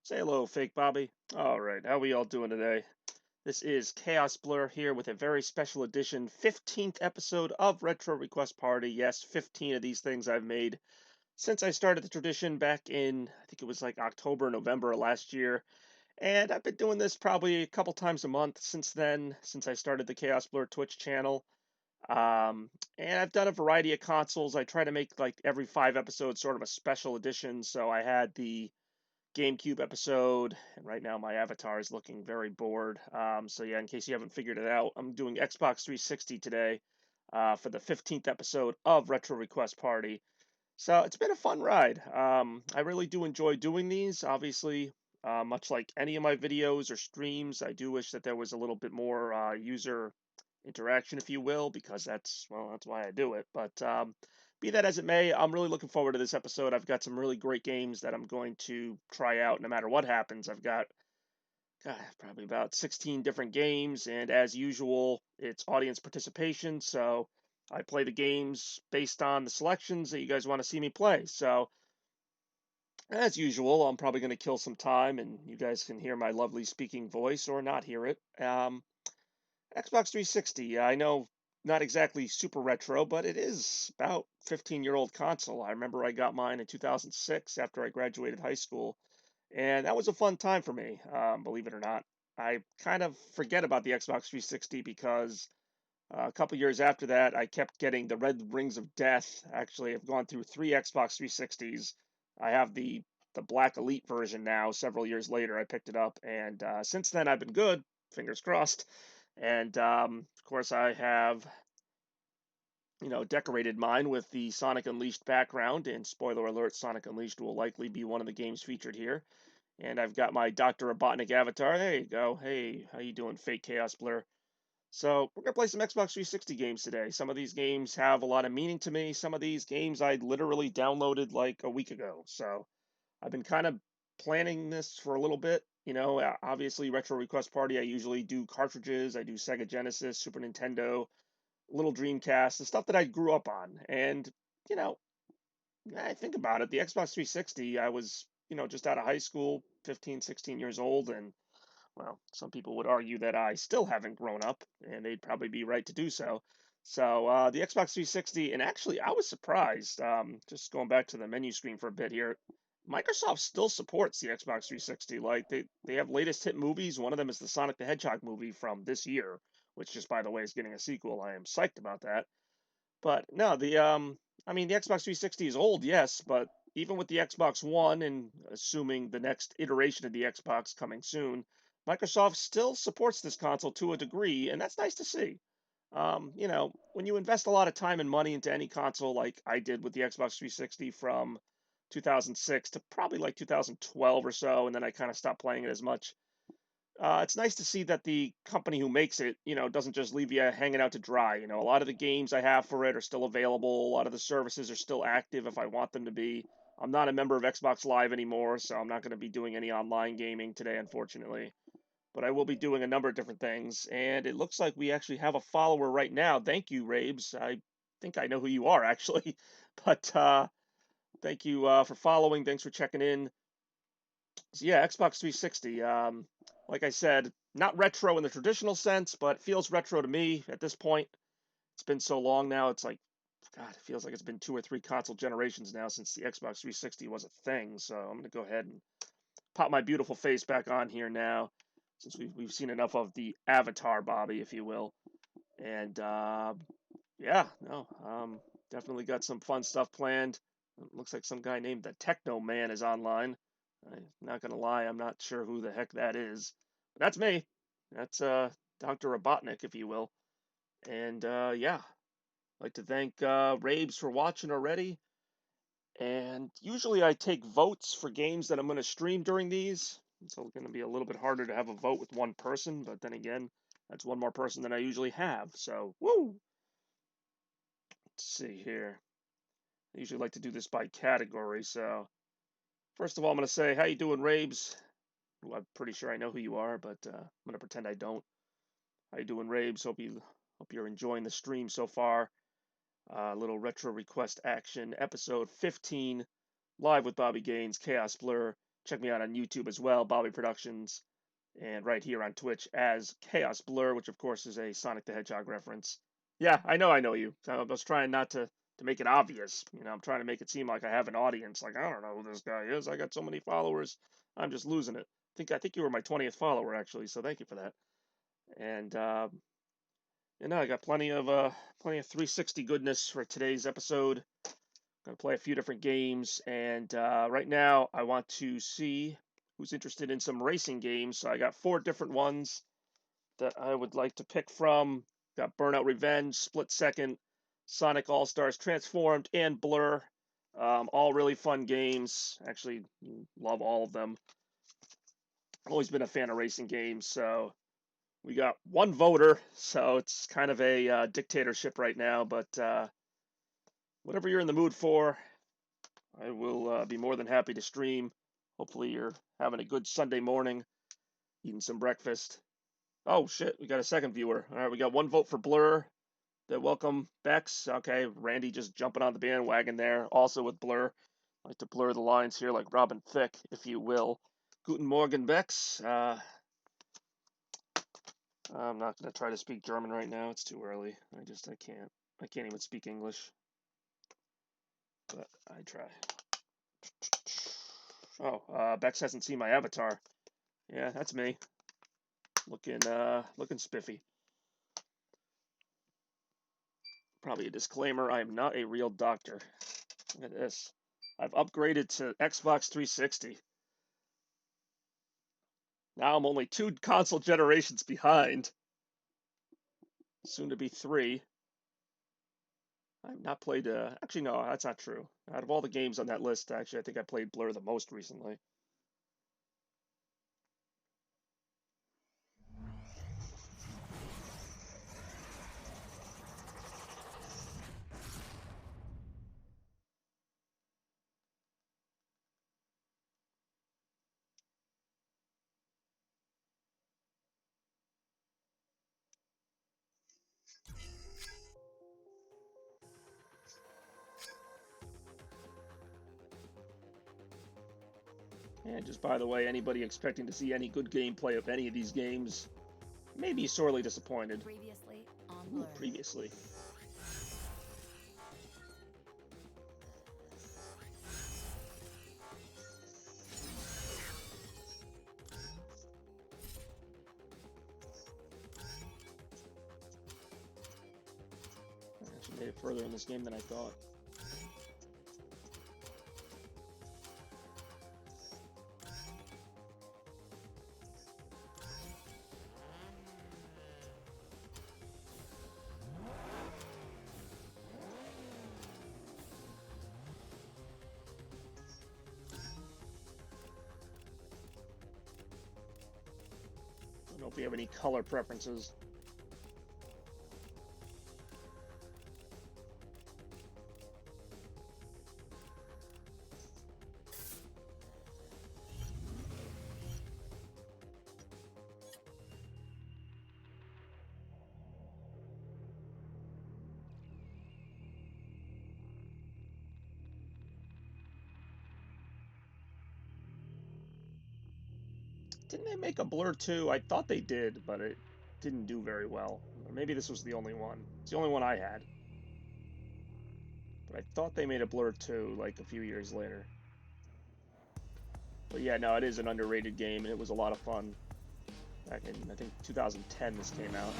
Say hello, fake Bobby. All right, how we all doing today? This is Chaos Blur here with a very special edition 15th episode of Retro Request Party. Yes, 15 of these things I've made since I started the tradition back in, I think it was like October, November of last year. And I've been doing this probably a couple times a month since then, since I started the Chaos Blur Twitch channel. Um, and I've done a variety of consoles. I try to make like every 5 episodes sort of a special edition. So I had the GameCube episode, and right now my avatar is looking very bored. So yeah, in case you haven't figured it out, I'm doing Xbox 360 today for the 15th episode of Retro Request Party. So it's been a fun ride. I really do enjoy doing these. Obviously, much like any of my videos or streams, I do wish that there was a little bit more user interaction, if you will, because that's why I do it. But be that as it may, I'm really looking forward to this episode. I've got some really great games that I'm going to try out no matter what happens. I've got probably about 16 different games, and as usual, it's audience participation. So I play the games based on the selections that you guys want to see me play. So as usual, I'm probably going to kill some time, and you guys can hear my lovely speaking voice or not hear it. Xbox 360, I know not exactly super retro, but it is about 15-year-old console. I remember I got mine in 2006 after I graduated high school, and that was a fun time for me, believe it or not. I kind of forget about the Xbox 360 because a couple years after that, I kept getting the red rings of death. Actually, I've gone through 3 Xbox 360s. I have the Black Elite version now. Several years later, I picked it up, and since then, I've been good. Fingers crossed. And of course, I have decorated mine with the Sonic Unleashed background. And spoiler alert: Sonic Unleashed will likely be one of the games featured here. And I've got my Dr. Robotnik avatar. There you go. Hey, how you doing, fake Chaos Blur? So we're gonna play some Xbox 360 games today. Some of these games have a lot of meaning to me. Some of these games I literally downloaded like a week ago. So I've been kind of planning this for a little bit. Obviously, Retro Request Party, I usually do cartridges. I do Sega Genesis, Super Nintendo, little Dreamcast, the stuff that I grew up on. And, you know, I think about it, the Xbox 360, I was, just out of high school, 15, 16 years old, and well, some people would argue that I still haven't grown up, and they'd probably be right to do so. So the Xbox 360, and actually, I was surprised. Just going back to the menu screen for a bit here, Microsoft still supports the Xbox 360. Like they have latest hit movies. One of them is the Sonic the Hedgehog movie from this year, which just by the way is getting a sequel. I am psyched about that. But no, I mean, the Xbox 360 is old, yes, but even with the Xbox One and assuming the next iteration of the Xbox coming soon, Microsoft still supports this console to a degree, and that's nice to see. When you invest a lot of time and money into any console, like I did with the Xbox 360 from 2006 to probably like 2012 or so, and then I kind of stopped playing it as much. It's nice to see that the company who makes it, doesn't just leave you hanging out to dry. A lot of the games I have for it are still available. A lot of the services are still active if I want them to be. I'm not a member of Xbox Live anymore, so I'm not going to be doing any online gaming today, unfortunately. But I will be doing a number of different things, and it looks like we actually have a follower right now. Thank you, Rabes. I think I know who you are, actually. But thank you for following. Thanks for checking in. So yeah, Xbox 360. Like I said, not retro in the traditional sense, but it feels retro to me at this point. It's been so long now. It's like, God, it feels like it's been 2 or 3 console generations now since the Xbox 360 was a thing. So I'm gonna go ahead and pop my beautiful face back on here now, since we've seen enough of the avatar, Bobby, if you will. And yeah, no, definitely got some fun stuff planned. It looks like some guy named the Techno Man is online. I'm not gonna lie, I'm not sure who the heck that is. But that's me. That's Dr. Robotnik, if you will. And yeah, I'd like to thank Rabes for watching already. And usually I take votes for games that I'm going to stream during these. It's going to be a little bit harder to have a vote with one person, but then again, that's one more person than I usually have. So, woo! Let's see here. I usually like to do this by category. So, first of all, I'm going to say, how you doing, Rabes? Who I'm pretty sure I know who you are, but I'm going to pretend I don't. How you doing, Rabes? Hope you're enjoying the stream so far. Little retro request action, episode 15, live with Bobby Gaines, Chaos Blur. Check me out on YouTube as well, Bobby Productions, and right here on Twitch as Chaos Blur, which of course is a Sonic the Hedgehog reference. Yeah, I know you. I was trying not to make it obvious. I'm trying to make it seem like I have an audience. Like, I don't know who this guy is. I got so many followers. I'm just losing it. I think you were my 20th follower actually, so thank you for that. And I got plenty of 360 goodness for today's episode. Going to play a few different games, and right now I want to see who's interested in some racing games. So I got 4 different ones that I would like to pick from. Got Burnout Revenge, Split Second, Sonic All Stars Transformed, and Blur. All really fun games. Actually, love all of them. I've always been a fan of racing games, so we got 1 voter, so it's kind of a dictatorship right now, but whatever you're in the mood for, I will be more than happy to stream. Hopefully you're having a good Sunday morning, eating some breakfast. Oh shit, we got a second viewer. All right, we got 1 vote for Blur. Welcome, Bex. Okay, Randy just jumping on the bandwagon there, also with Blur. I like to blur the lines here like Robin Thicke, if you will. Guten Morgen, Bex. I'm not going to try to speak German right now. It's too early. I can't. I can't even speak English. But I try. Oh, Bex hasn't seen my avatar. Yeah, that's me. Looking spiffy. Probably a disclaimer, I am not a real doctor. Look at this. I've upgraded to Xbox 360. Now I'm only 2 console generations behind. Soon to be 3. I've not played, actually no, that's not true. Out of all the games on that list, actually, I think I played Blur the most recently. And just by the way, anybody expecting to see any good gameplay of any of these games may be sorely disappointed. Previously on Blur. Previously. I actually made it further in this game than I thought. I don't know if we have any color preferences. Didn't they make a Blur 2? I thought they did, but it didn't do very well. Or maybe this was the only one. It's the only one I had. But I thought they made a Blur 2 like a few years later. But yeah, no, it is an underrated game, and it was a lot of fun. Back in, I think, 2010 this came out.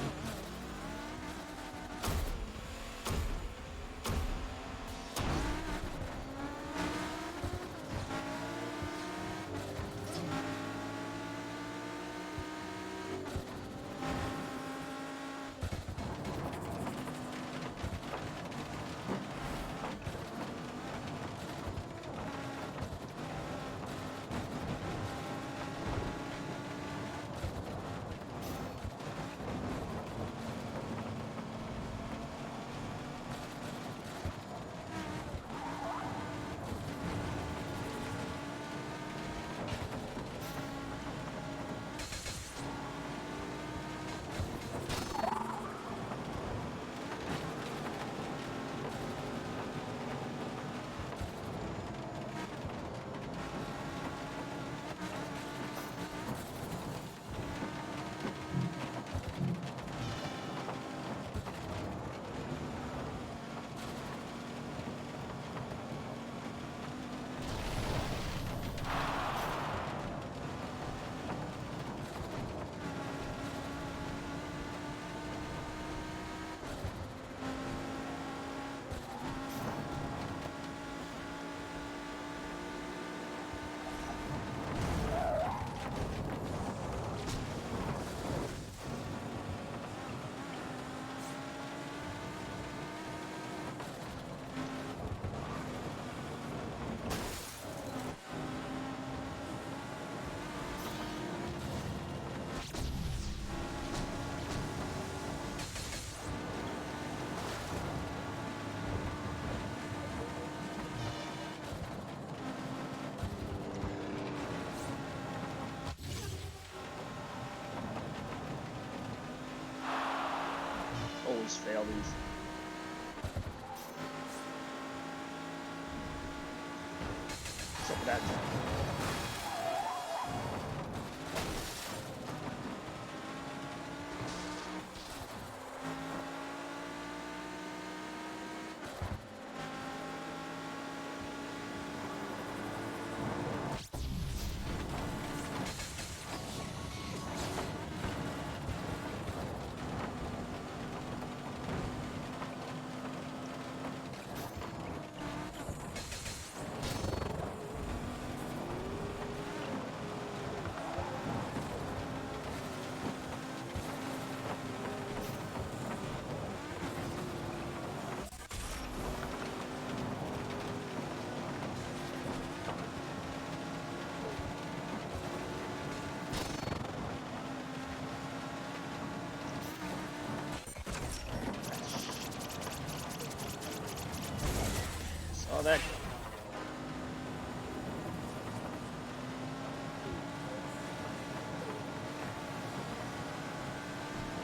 always fail these. Except for that time. Oh, that.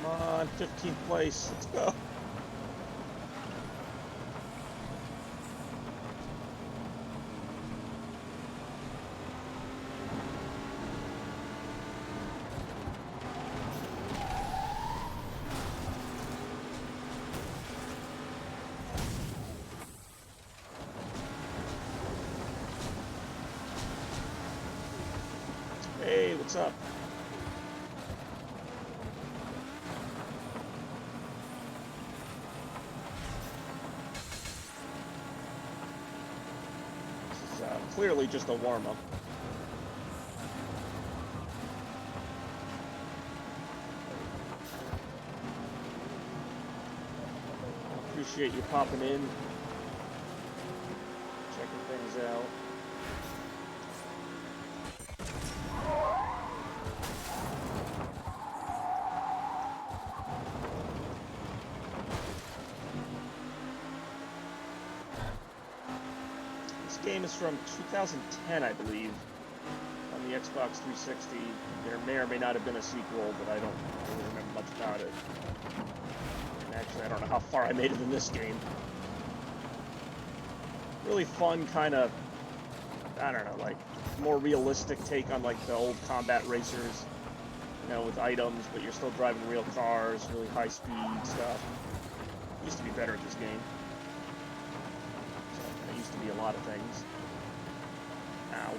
Come on, 15th place. Let's go. Hey, what's up? This is clearly just a warm-up. Appreciate you popping in, checking things out. This game is from 2010, I believe, on the Xbox 360. There may or may not have been a sequel, but I don't really remember much about it. And actually, I don't know how far I made it in this game. Really fun, kind of, I don't know, like, more realistic take on, like, the old combat racers, you know, with items, but you're still driving real cars, really high speed stuff. Used to be better at this game. So, it used to be a lot of things. Ow.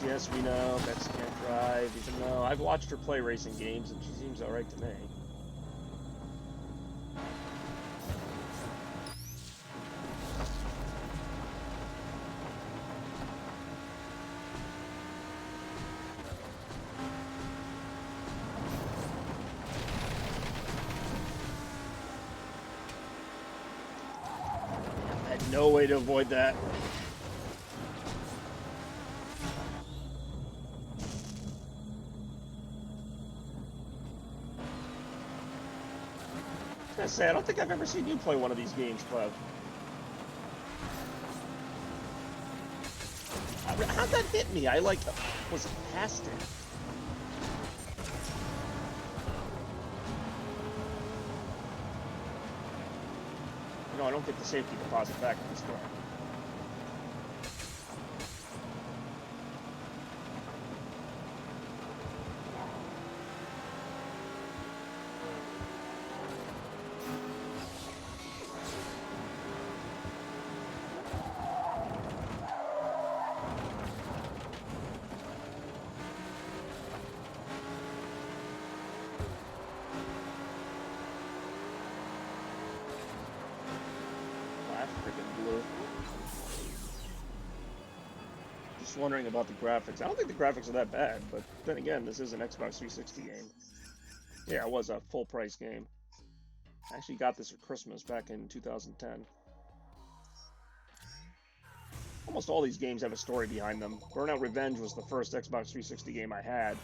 Yes, we know Bex can't drive, even though I've watched her play racing games and she seems alright to me. I had no way to avoid that. I was gonna say, I don't think I've ever seen you play one of these games, Clev. How'd that hit me? I, like, was past it. You know, I don't get the safety deposit back in this car. Just wondering about the graphics. I don't think the graphics are that bad, but then again, this is an Xbox 360 game. Yeah, it was a full price game. I actually got this for Christmas back in 2010. Almost all these games have a story behind them. Burnout Revenge was the first Xbox 360 game I had.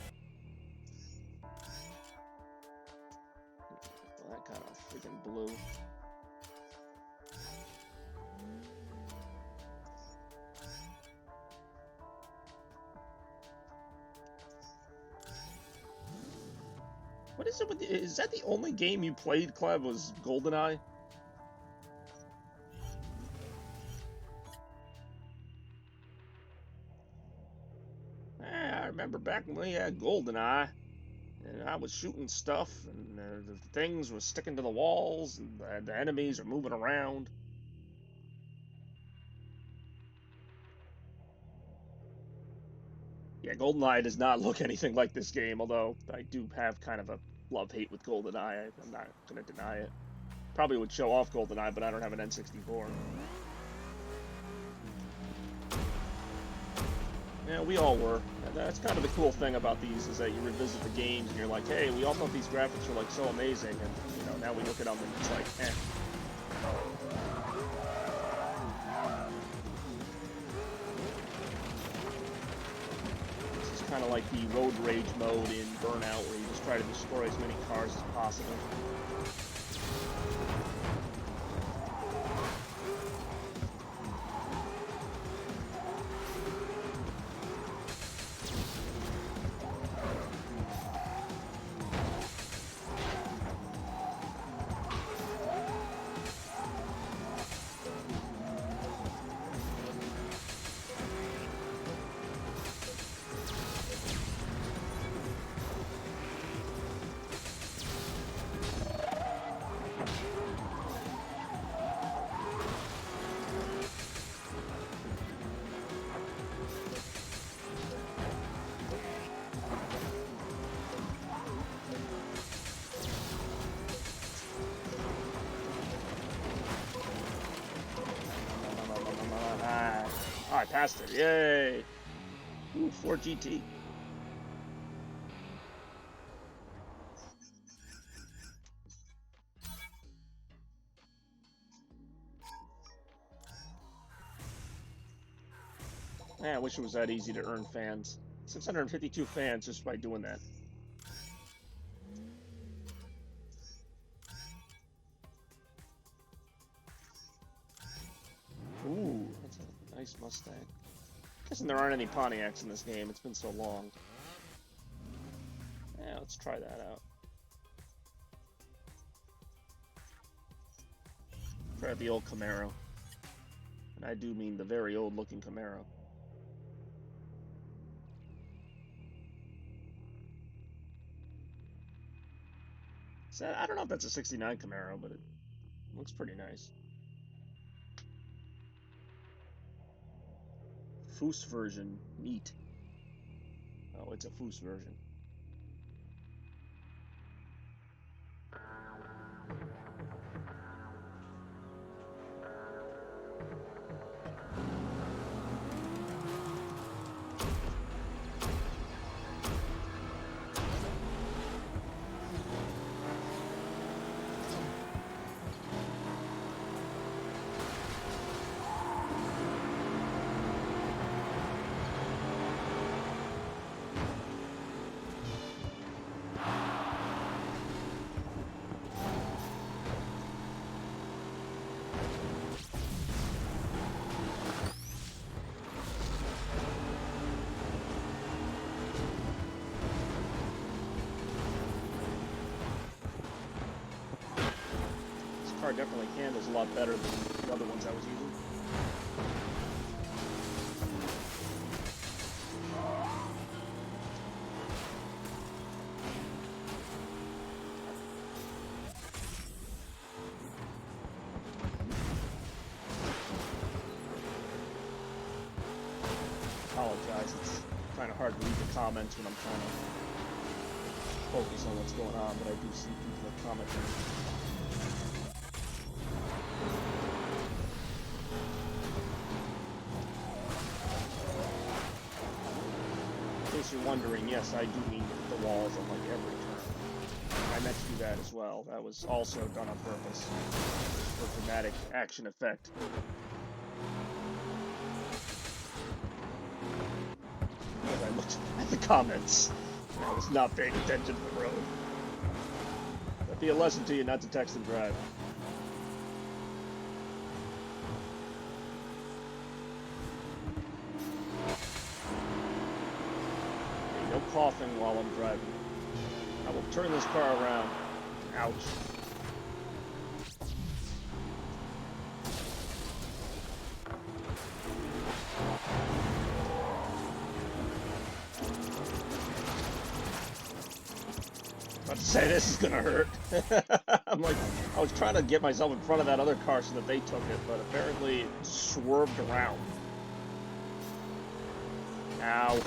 What is it with is that the only game you played, Cleb, was GoldenEye? I remember back when we had GoldenEye, and I was shooting stuff, and the things were sticking to the walls, and the enemies are moving around. Yeah, GoldenEye does not look anything like this game, although I do have kind of a love-hate with GoldenEye. I'm not going to deny it. Probably would show off GoldenEye, but I don't have an N64. Yeah, we all were. And that's kind of the cool thing about these, is that you revisit the games and you're like, hey, we all thought these graphics were like so amazing, and you know, now we look at them and it's like, eh. This is kind of like the road rage mode in Burnout, where you just try to destroy as many cars as possible. I passed it. Yay! Ooh, Ford GT. Man, I wish it was that easy to earn fans. 652 fans just by doing that. Ooh, that's a nice Mustang. Guessing there aren't any Pontiacs in this game. It's been so long. Yeah, let's try that out. Try out the old Camaro. And I do mean the very old looking Camaro. So I don't know if that's a 69 Camaro, but it looks pretty nice. Foose version. Neat. Oh, it's a Foose version. Car definitely handles a lot better than the other ones I was using. Apologize, it's kind of hard to read the comments when I'm trying to focus on what's going on, but I do see people that commenting. In case you're wondering, yes, I do mean to hit the walls on like every turn. I meant to do that as well. That was also done on purpose for dramatic action effect. As I looked at the comments, I was not paying attention to the road. That'd be a lesson to you not to text and drive. No coughing while I'm driving. I will turn this car around. Ouch. About to say, this is gonna hurt. I'm like, I was trying to get myself in front of that other car so that they took it, but apparently it swerved around. Ow.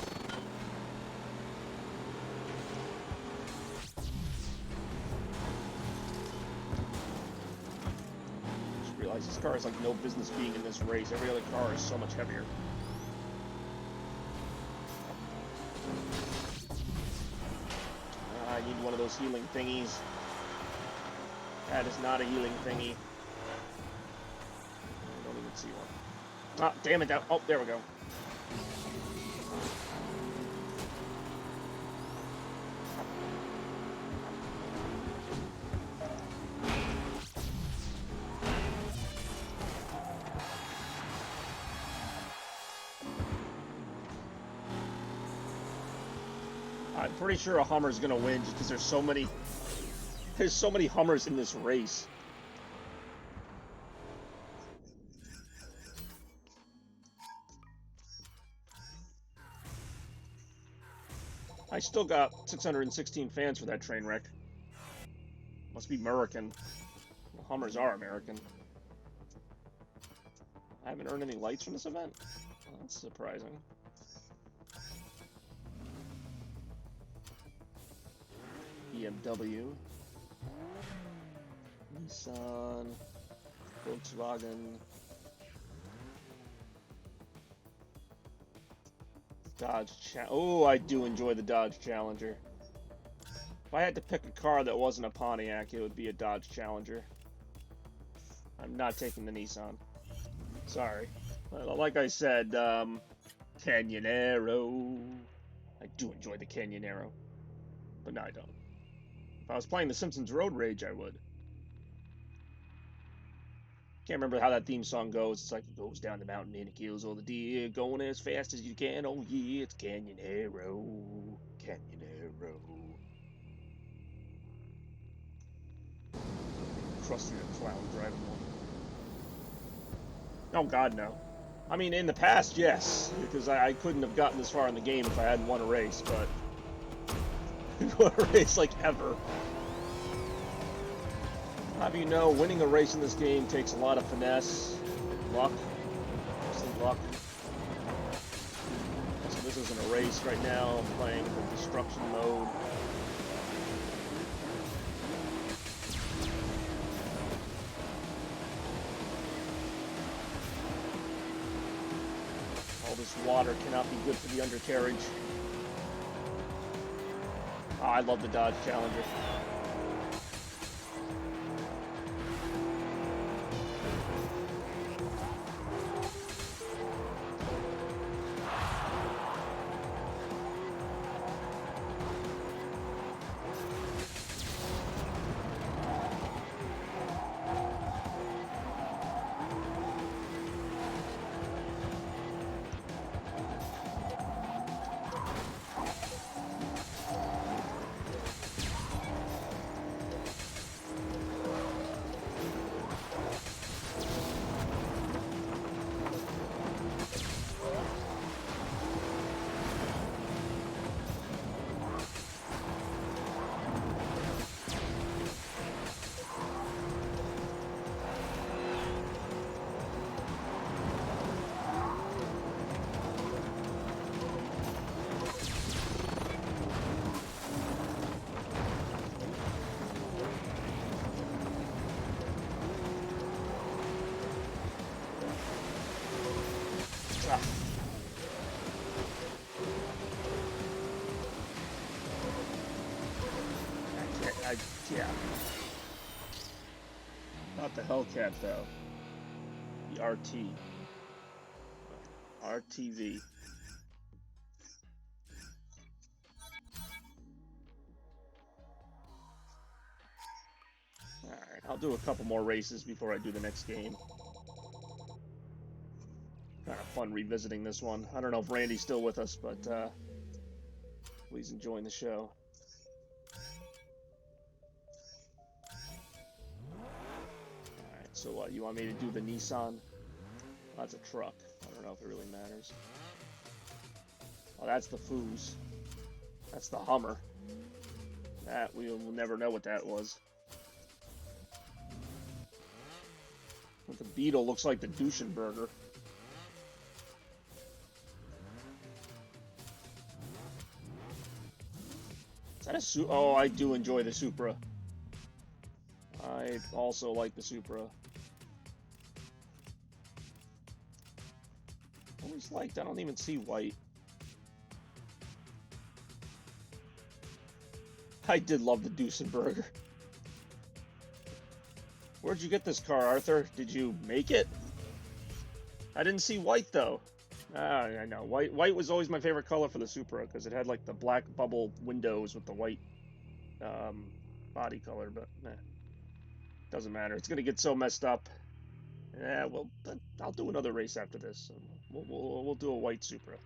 Just realized this car has like no business being in this race. Every other car is so much heavier. I need one of those healing thingies. That is not a healing thingy. I don't even see one. Ah, damn it. Oh, there we go. I'm pretty sure a Hummer's gonna win just because there's so many Hummers in this race. I still got 616 fans for that train wreck. Must be American. Well, Hummers are American. I haven't earned any lights from this event? Well, that's surprising. BMW. Nissan. Volkswagen. Dodge Oh, I do enjoy the Dodge Challenger. If I had to pick a car that wasn't a Pontiac, it would be a Dodge Challenger. I'm not taking the Nissan. Sorry. Like I said, Canyonero. I do enjoy the Canyonero. But no, I don't. If I was playing The Simpsons Road Rage, I would. Can't remember how that theme song goes. It's like it goes down the mountain and it kills all the deer, going as fast as you can. Oh yeah, it's Canyonero, Canyonero. Krusty the Clown driving one. Oh God, no. I mean, in the past, yes, because I couldn't have gotten this far in the game if I hadn't won a race, but won a race like ever. How do you know, winning a race in this game takes a lot of finesse, luck, mostly luck. So this isn't a race right now, I'm playing the destruction mode. All this water cannot be good for the undercarriage. Oh, I love the Dodge Challenger. Yeah. Not the Hellcat, though. The RT. RTV. Alright, I'll do a couple more races before I do the next game. Kind of fun revisiting this one. I don't know if Randy's still with us, but please enjoy the show. So what, you want me to do the Nissan? Oh, that's a truck. I don't know if it really matters. Oh, that's the Foos. That's the Hummer. That, we'll never know what that was. But the Beetle looks like the Duesenberger. Is that a Oh, I do enjoy the Supra. I also like the Supra. Always liked, I don't even see white. I did love the Duesenberger. Where'd you get this car, Arthur? Did you make it? I didn't see white, though. Ah, I know. White was always my favorite color for the Supra, because it had, like, the black bubble windows with the white body color, but doesn't matter. It's going to get so messed up. Yeah, well, I'll do another race after this. We'll do a white Supra.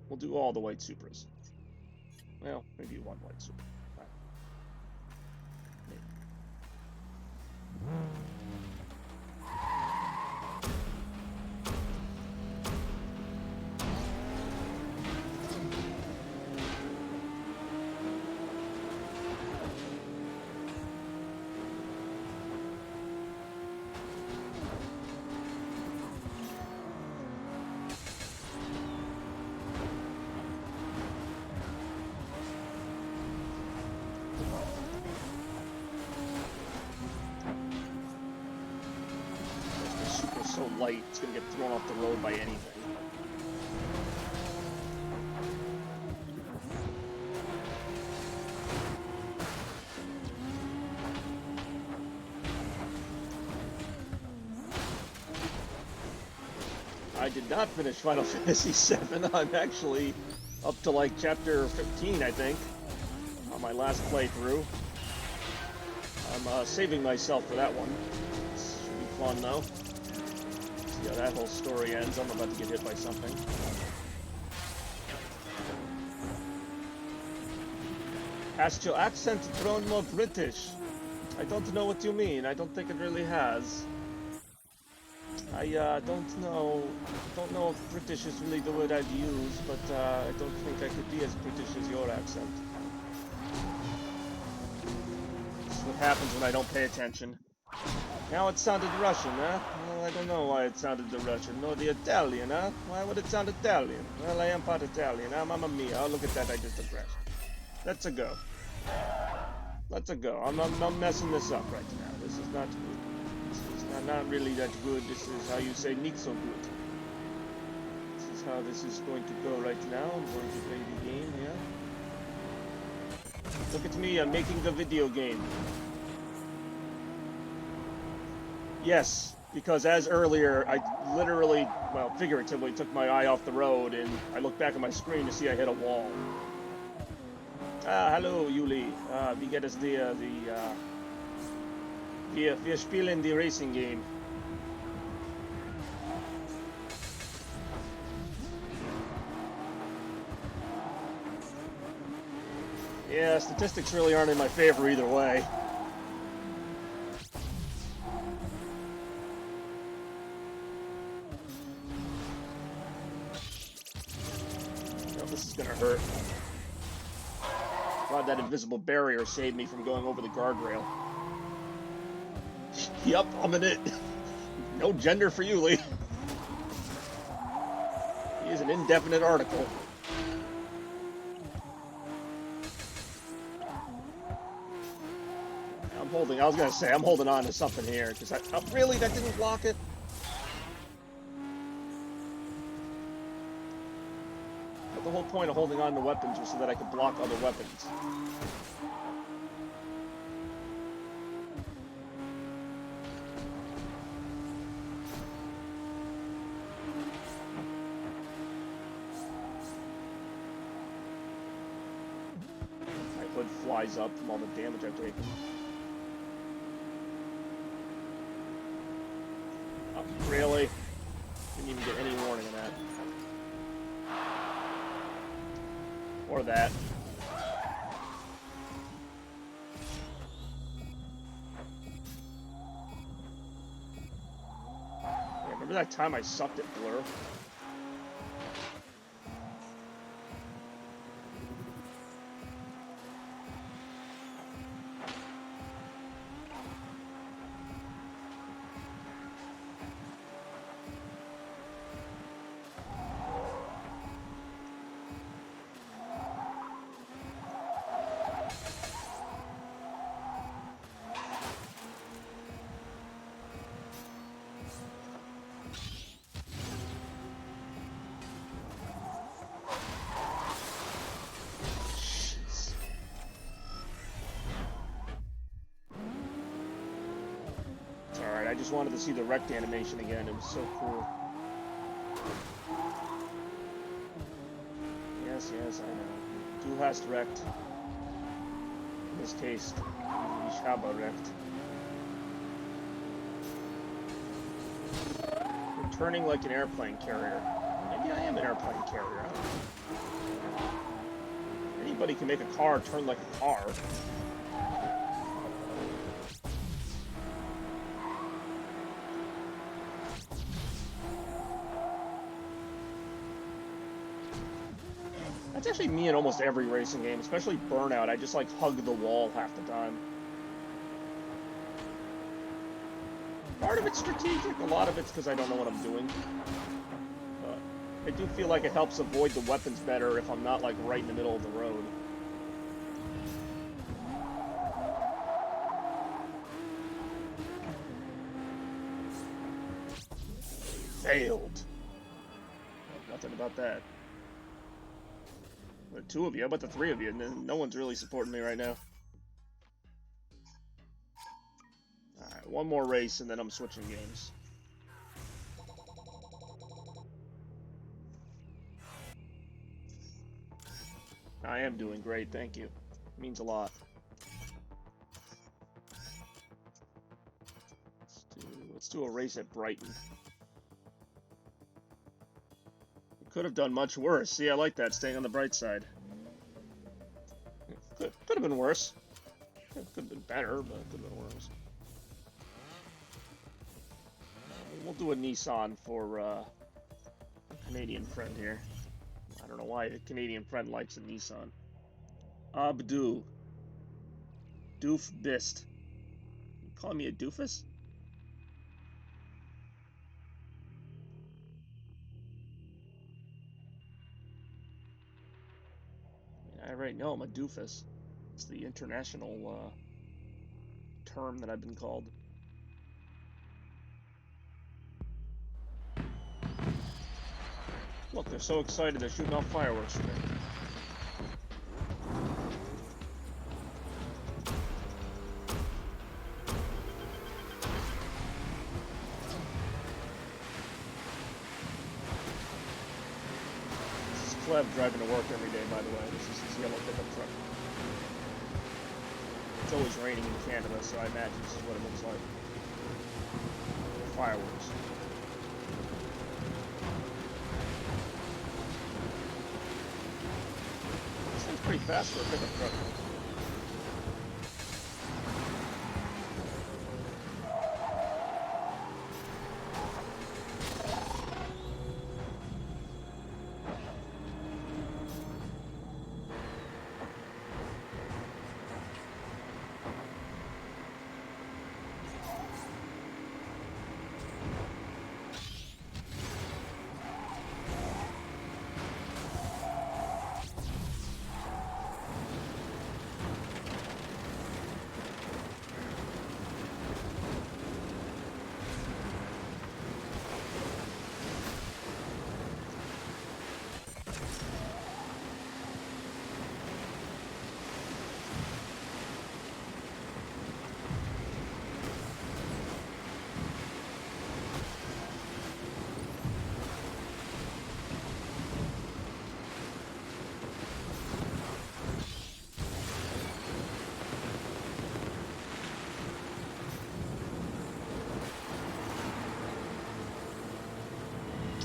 We'll do all the white Supras. Well, maybe one white Supra. Maybe. So light, it's going to get thrown off the road by anything. I did not finish Final Fantasy VII. I'm actually up to like chapter 15, I think, on my last playthrough. I'm saving myself for that one. Should be fun, though. See how that whole story ends. I'm about to get hit by something. Has your accent grown more British? I don't know what you mean. I don't think it really has. I don't know if British is really the word I'd use, but I don't think I could be as British as your accent. This is what happens when I don't pay attention. Now it sounded Russian, huh? Well, I don't know why it sounded the Russian. No, the Italian, huh? Why would it sound Italian? Well, I am part Italian, huh? Mamma mia, oh, look at that, I just crashed. Let's a go. Let's a go. I'm messing this up right now. This is not good. This is not really that good. This is how you say not so good. This is how this is going to go right now. I'm going to play the game, yeah? Look at me, I'm making the video game. Yes, because as earlier, I literally, well, figuratively took my eye off the road and I looked back at my screen to see I hit a wall. Ah, hallo, Juli. Wie geht es dir? Wir spielen die racing game. Yeah, statistics really aren't in my favor either way. Oh, this is gonna hurt. God, that invisible barrier saved me from going over the guardrail. Yup, I'm in it. No gender for you, Lee. He is an indefinite article. I was gonna say, I'm holding on to something here, because really, that didn't block it? But the whole point of holding on to weapons was so that I could block other weapons. My hood flies up from all the damage I've taken. Oh, really? Didn't even get any warning of that. Or that. Remember that time I sucked at Blur? I just wanted to see the wrecked animation again. It was so cool. Yes, I know. Du hast recht. In this case, ich habe recht. Returning like an airplane carrier. Maybe I am an airplane carrier. I don't know. Anybody can make a car turn like a car. That's actually me in almost every racing game, especially Burnout. I just like hug the wall half the time. Part of it's strategic, a lot of it's because I don't know what I'm doing. But I do feel like it helps avoid the weapons better if I'm not like right in the middle of the road. Failed. Nothing about that. The two of you, how about the three of you? No one's really supporting me right now. Alright, one more race and then I'm switching games. I am doing great, thank you. It means a lot. Let's do a race at Brighton. Could have done much worse. See, I like that, staying on the bright side. Could have been worse. Could have been better, but could have been worse. We'll do a Nissan for a Canadian friend here. I don't know why a Canadian friend likes a Nissan. Abdu. Doof Bist. You calling me a doofus? I already know I'm a doofus. It's the international term that I've been called. Look, they're so excited they're shooting off fireworks today. This is Cleb driving to work every day, by the way. This is his yellow pickup truck. It's always raining in Canada, so I imagine this is what it looks like. Fireworks. This thing's pretty fast for a pickup truck.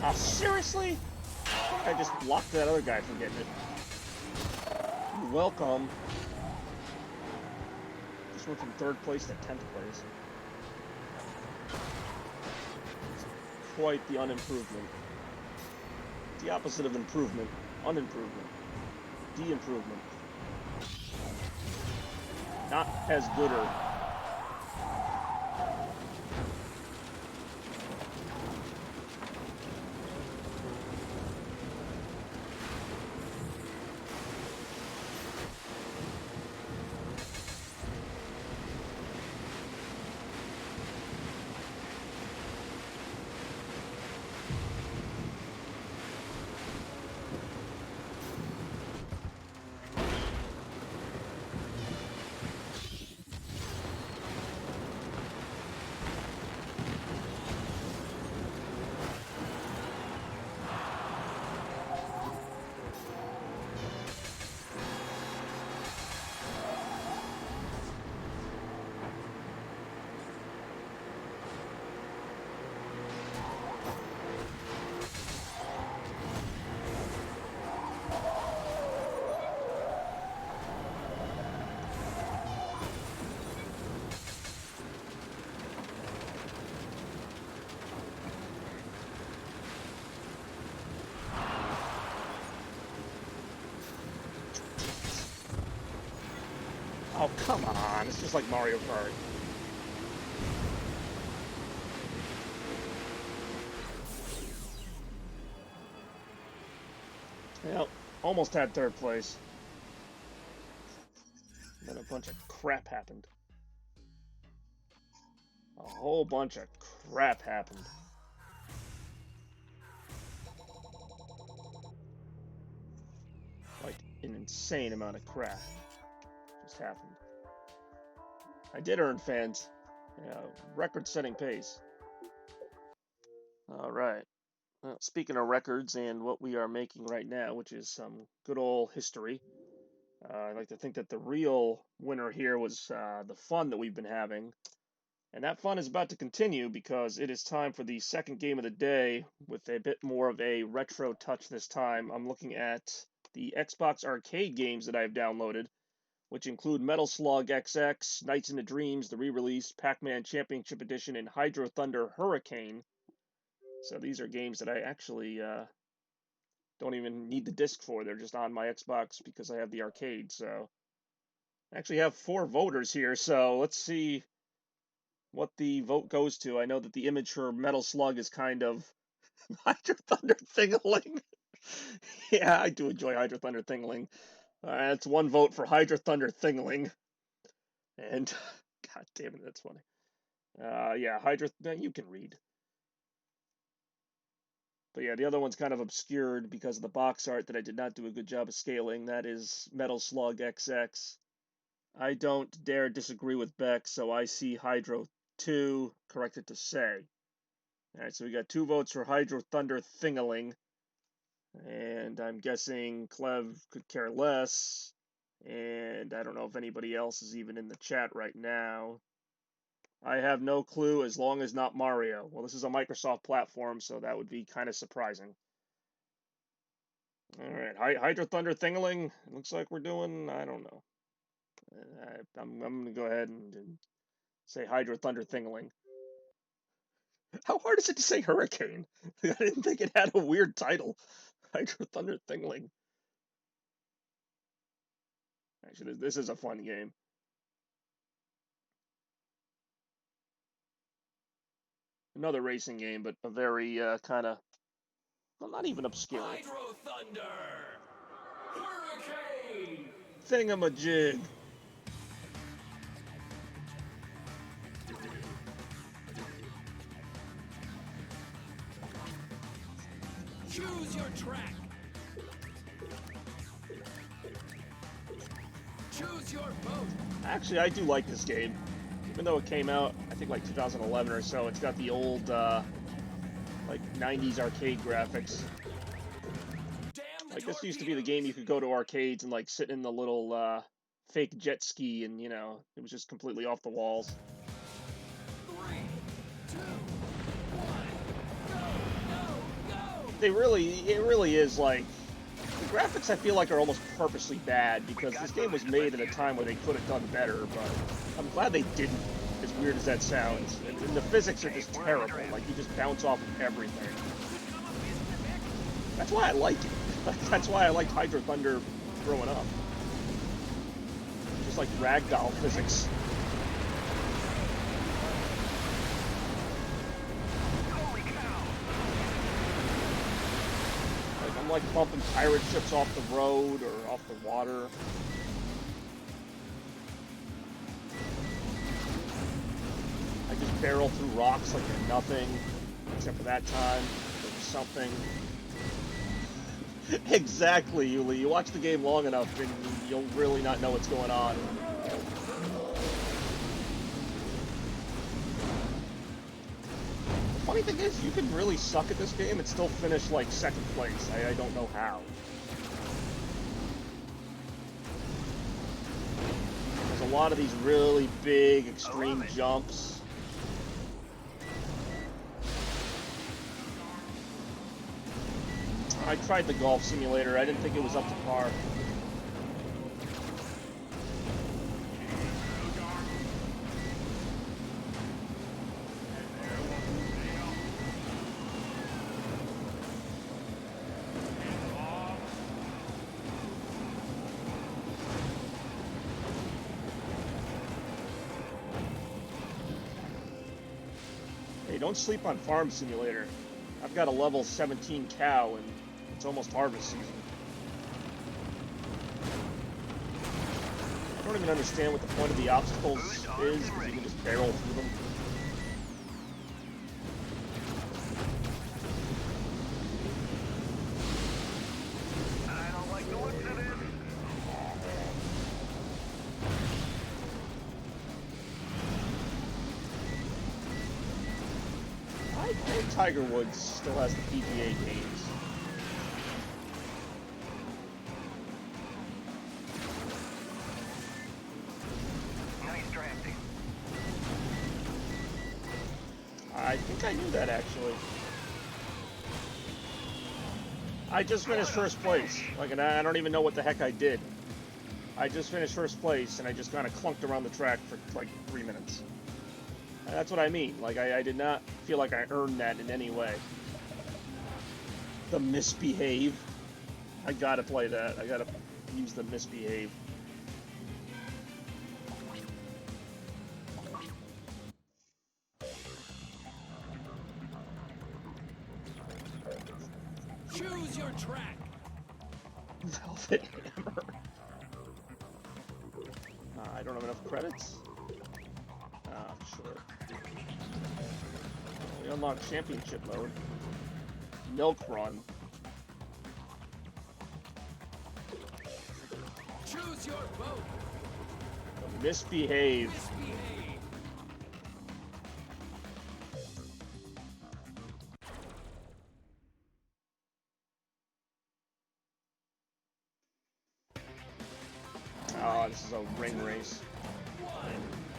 Oh, seriously? I just blocked that other guy from getting it. You're welcome. Just went from 3rd place to 10th place. quite the unimprovement. It's the opposite of improvement. Unimprovement. De-improvement. Not as gooder. Oh, come on. It's just like Mario Kart. Yep, almost had third place. Then a bunch of crap happened. A whole bunch of crap happened. Like, an insane amount of crap just happened. I did earn fans. Yeah, record-setting pace. All right. Well, speaking of records and what we are making right now, which is some good old history, I'd like to think that the real winner here was the fun that we've been having. And that fun is about to continue because it is time for the second game of the day with a bit more of a retro touch this time. I'm looking at the Xbox arcade games that I've downloaded, which include Metal Slug XX, Nights into Dreams, the re-release, Pac-Man Championship Edition, and Hydro Thunder Hurricane. So these are games that I actually don't even need the disc for. They're just on my Xbox because I have the arcade. So I actually have 4 voters here, so let's see what the vote goes to. I know that the image for Metal Slug is kind of Hydro Thunder Thingling. Yeah, I do enjoy Hydro Thunder Thingling. That's 1 vote for Hydro Thunder Thingling. And, god damn it, that's funny. Yeah, Hydro, you can read. But yeah, the other one's kind of obscured because of the box art that I did not do a good job of scaling. That is Metal Slug XX. I don't dare disagree with Beck, so I see Hydro 2 corrected to say. Alright, so we got 2 votes for Hydro Thunder Thingaling. And I'm guessing Clev could care less. And I don't know if anybody else is even in the chat right now. I have no clue, as long as not Mario. Well, this is a Microsoft platform, so that would be kind of surprising. Alright, Hydro Thunder Thingaling. It looks like we're doing, I don't know. I'm going to go ahead and say Hydro Thunder Thingaling. How hard is it to say Hurricane? I didn't think it had a weird title. Hydro Thunder Thingling. Actually, this is a fun game. Another racing game, but a very kind of, well, not even obscure. Hydro Thunder! Hurricane! Thingamajig. Choose your track! Choose your boat! Actually, I do like this game. Even though it came out, I think, like 2011 or so, it's got the old, like, 90s arcade graphics. Like, this used to be the game you could go to arcades and, like, sit in the little, fake jet ski and, you know, it was just completely off the walls. 3, 2, 1, go! It really is, like, the graphics I feel like are almost purposely bad because this game was made at a time where they could have done better, but I'm glad they didn't, is weird as that sounds. And the physics are just terrible. Like, you just bounce off of everything. That's why I like it. That's why I liked Hydro Thunder growing up. Just like ragdoll physics. Like, I'm like bumping pirate ships off the road or off the water. I just barrel through rocks like they're nothing, except for that time there was something. Exactly, Yuli. You watch the game long enough and you'll really not know what's going on. The funny thing is, you can really suck at this game and still finish like second place. I don't know how. There's a lot of these really big, extreme jumps. I tried the golf simulator. I didn't think it was up to par. Hey, don't sleep on Farm Simulator. I've got a level 17 cow and it's almost harvest season. I don't even understand what the point of the obstacles is, because you can just barrel through them. I don't like the looks of it. I think Tiger Woods still has the PGA games. I think I knew that, actually. I just finished first place. Like, and I don't even know what the heck I did. I just finished first place, and I just kind of clunked around the track for, like, 3 minutes. And that's what I mean. Like, I did not feel like I earned that in any way. The Misbehave. I gotta play that. I gotta use the Misbehave. Choose your track. Velvet Hammer. I don't have enough credits. Ah, sure. We unlocked championship mode. Milk Run. Choose your boat. Misbehave. Misbehave. Oh, this is a ring race. One.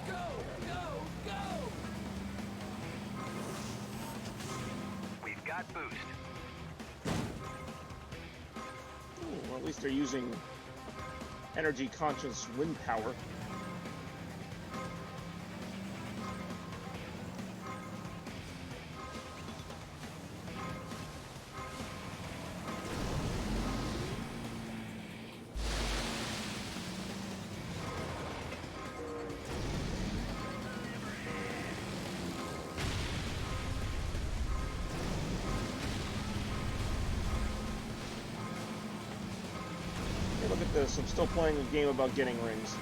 Go, go, go. We've got boost. Ooh, well, at least they're using energy conscious wind power. Hey, look at this. I'm still playing a game about getting rings.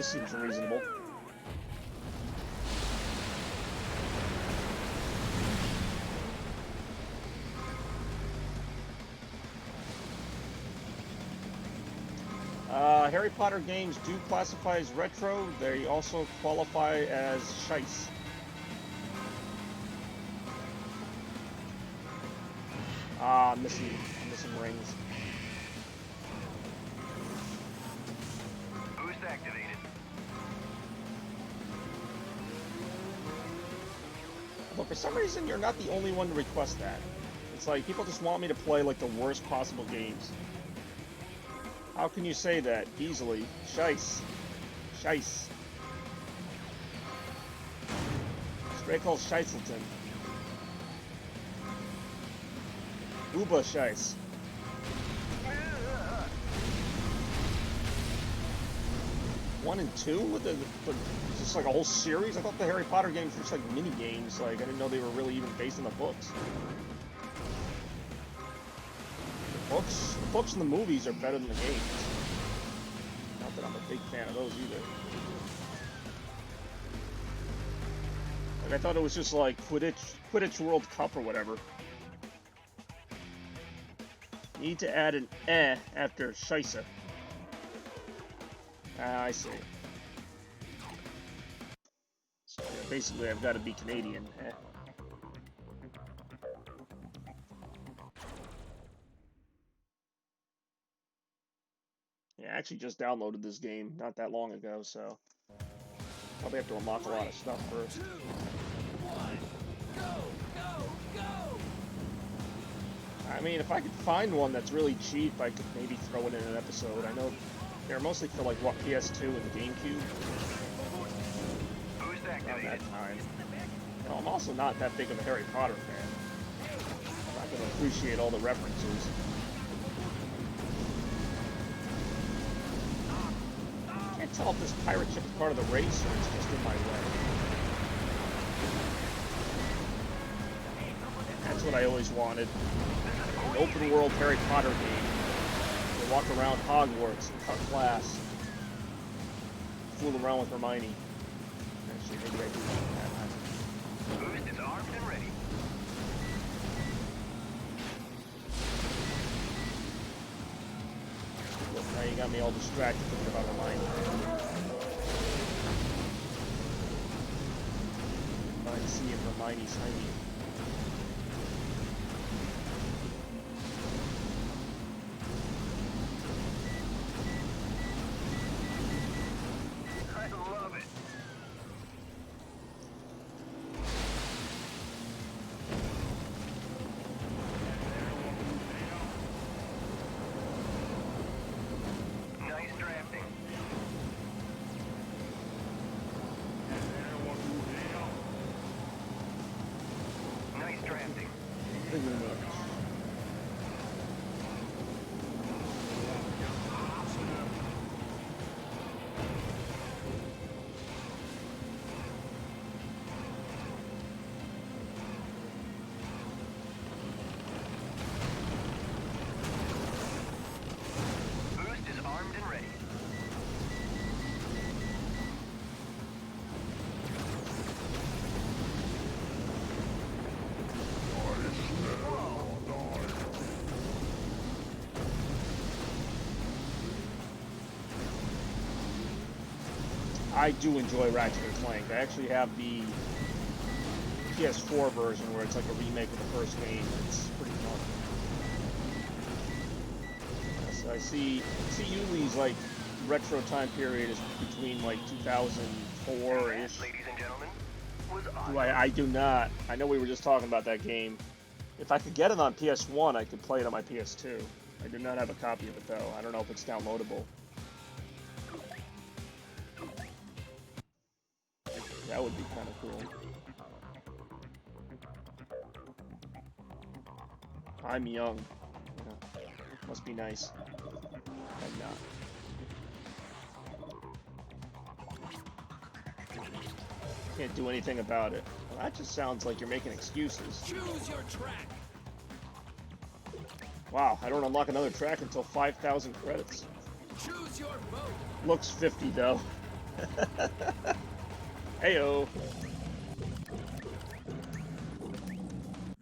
this seems reasonable. Harry Potter games do classify as retro. They also qualify as shice. Missing rings. Boost activated. But for some reason, you're not the only one to request that. It's like people just want me to play like the worst possible games. How can you say that easily? Shice. Shice. Stray calls Shicelton. Uba Shice. 1 and 2 with it's just like a whole series? I thought the Harry Potter games were just like mini games. Like I didn't know they were really even based on the books. The books and the movies are better than the games. Not that I'm a big fan of those either. Like I thought it was just like Quidditch World Cup or whatever. Need to add an eh after Scheisse. I see. So yeah, basically I've got to be Canadian. Eh. Yeah, I actually just downloaded this game not that long ago, so probably have to unlock a lot of stuff first. 2, 1, go, go, go! I mean, if I could find one that's really cheap, I could maybe throw it in an episode. I know they're mostly for like what, PS2 and the GameCube. Boost Around activated. that time. You know, I'm also not that big of a Harry Potter fan. I'm not going to appreciate all the references. I can't tell if this pirate ship is part of the race or it's just in my way. That's what I always wanted. An open world Harry Potter game. To walk around Hogwarts and cut class. Fool around with Hermione. Actually, maybe I do want that. Boost is armed and ready. Look, now you got me all distracted thinking about Hermione. Trying to see if Hermione's tiny. I love it. Nice drafting. Nice drafting. Pretty much. Boost is armed and ready. I do enjoy Ratchet and Clank. I actually have the PS4 version where it's like a remake of the first game. It's pretty fun. Yes, I see Yuli's like retro time period is between like 2004-ish. Ladies and gentlemen, was I do not. I know we were just talking about that game. If I could get it on PS1, I could play it on my PS2. I do not have a copy of it though. I don't know if it's downloadable. That would be kind of cool. I'm young. Yeah. Must be nice. I'm not. Can't do anything about it. Well, that just sounds like you're making excuses. Choose your track. Wow, I don't unlock another track until 5,000 credits. Choose your boat. Looks 50 though. Heyo.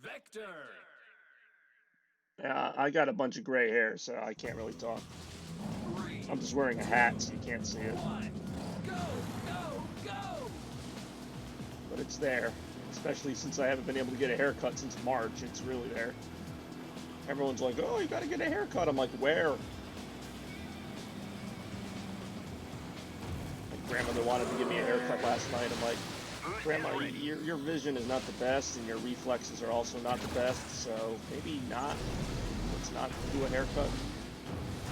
Vector. Yeah, I got a bunch of gray hair, so I can't really talk. 3, I'm just wearing a hat, so you can't see it. 1, go, go, go! But it's there. Especially since I haven't been able to get a haircut since March, it's really there. Everyone's like, oh, you gotta get a haircut. I'm like, where? My grandmother wanted to give me a haircut last night. I'm like, Boost Grandma, is ready. your vision is not the best, and your reflexes are also not the best, so maybe not. Let's not do a haircut.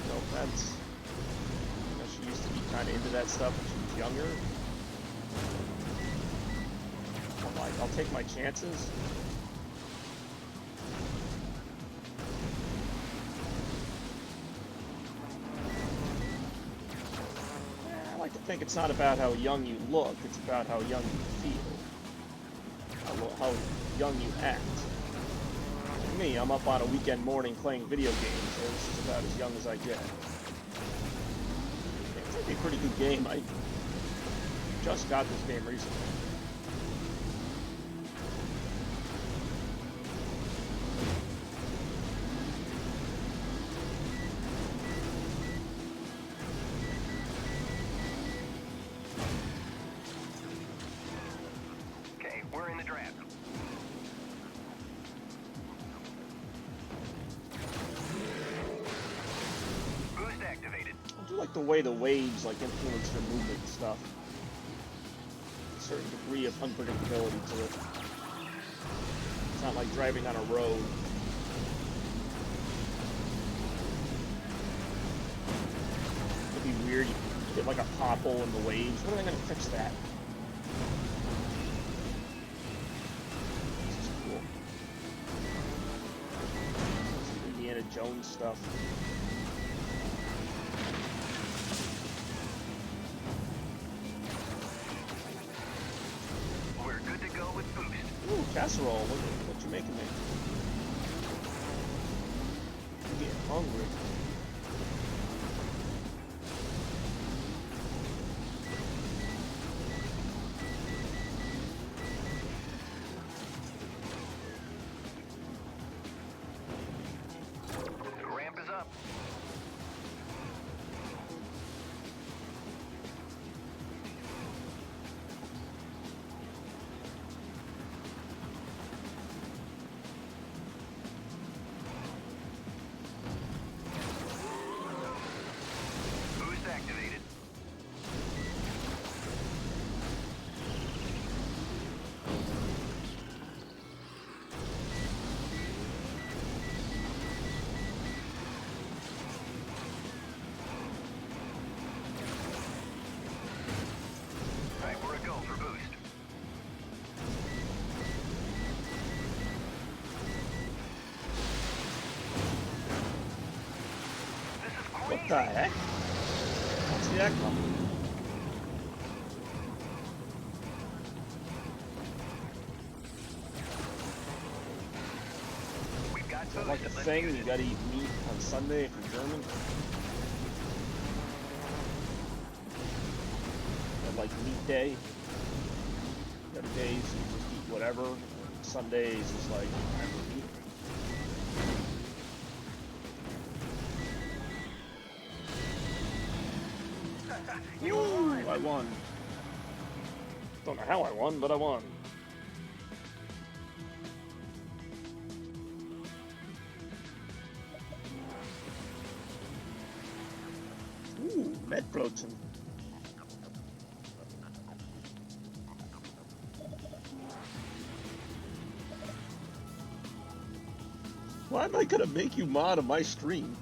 No offense. You know, she used to be kind of into that stuff when she was younger. I'm like, I'll take my chances. I like to think it's not about how young you look, it's about how young you feel. How young you act. Like me, I'm up on a weekend morning playing video games, so this is about as young as I get. It's actually a pretty good game. I just got this game recently. Okay, we're in the draft. Boost activated. I do like the way the waves like influence your movement and stuff. A certain degree of unpredictability to it. It's not like driving on a road. It'd be weird. You hit like a pothole in the waves. When are they gonna fix that? This is cool. Some Indiana Jones stuff. We're good to go with boost. Ooh, casserole. What you making me? I'm getting hungry. The ramp is up. Boost activated. All right, we're a go for boost. This is What crazy. the heck? Don't see that coming. We've got Is that boost. like a Let's thing? use You it. gotta eat meat on Sunday if you're German? Or like meat day? The other days you just eat whatever. Sundays is like never meat. Woo! I won. Don't know how I won, but I won. Ooh, Medprotein. Why am I gonna make you mod on my stream?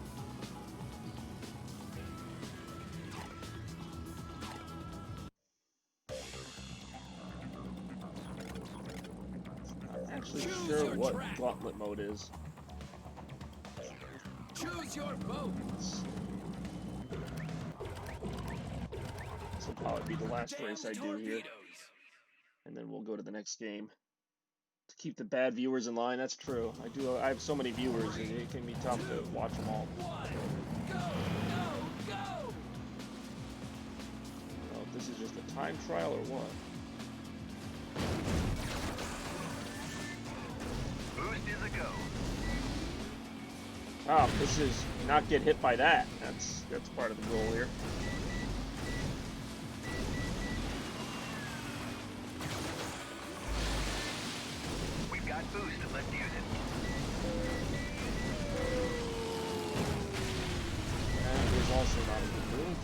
I'm not actually Choose sure your what track. gauntlet mode is. Choose your boat. This will probably be the last Jam race the I do here, torpedoes. and then we'll go to the next game. To keep the bad viewers in line, that's true. I have so many viewers, it can be tough to watch them all. 1, go, go, go! this is just a time trial or what. Boost is a go. Oh, this is not get hit by that. That's part of the goal here. We've got boost. Let's use it. And there's also not a good move.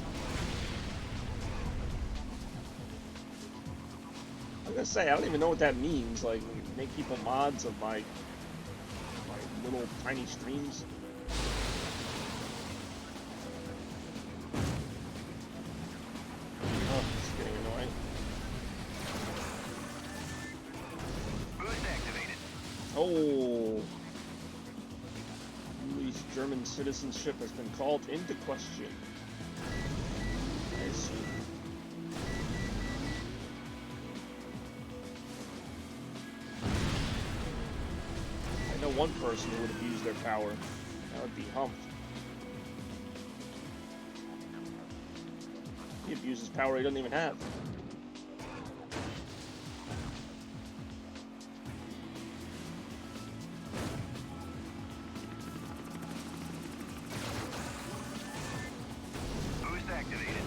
I'm gonna say, I don't even know what that means. Like, make people mods of my little tiny streams. Oh, it's getting annoying. Boost activated. Oh! Yuli's German citizenship has been called into question. I see. I know one person who would abuse their power. That would be Humph. He abuses power he doesn't even have. Boost activated.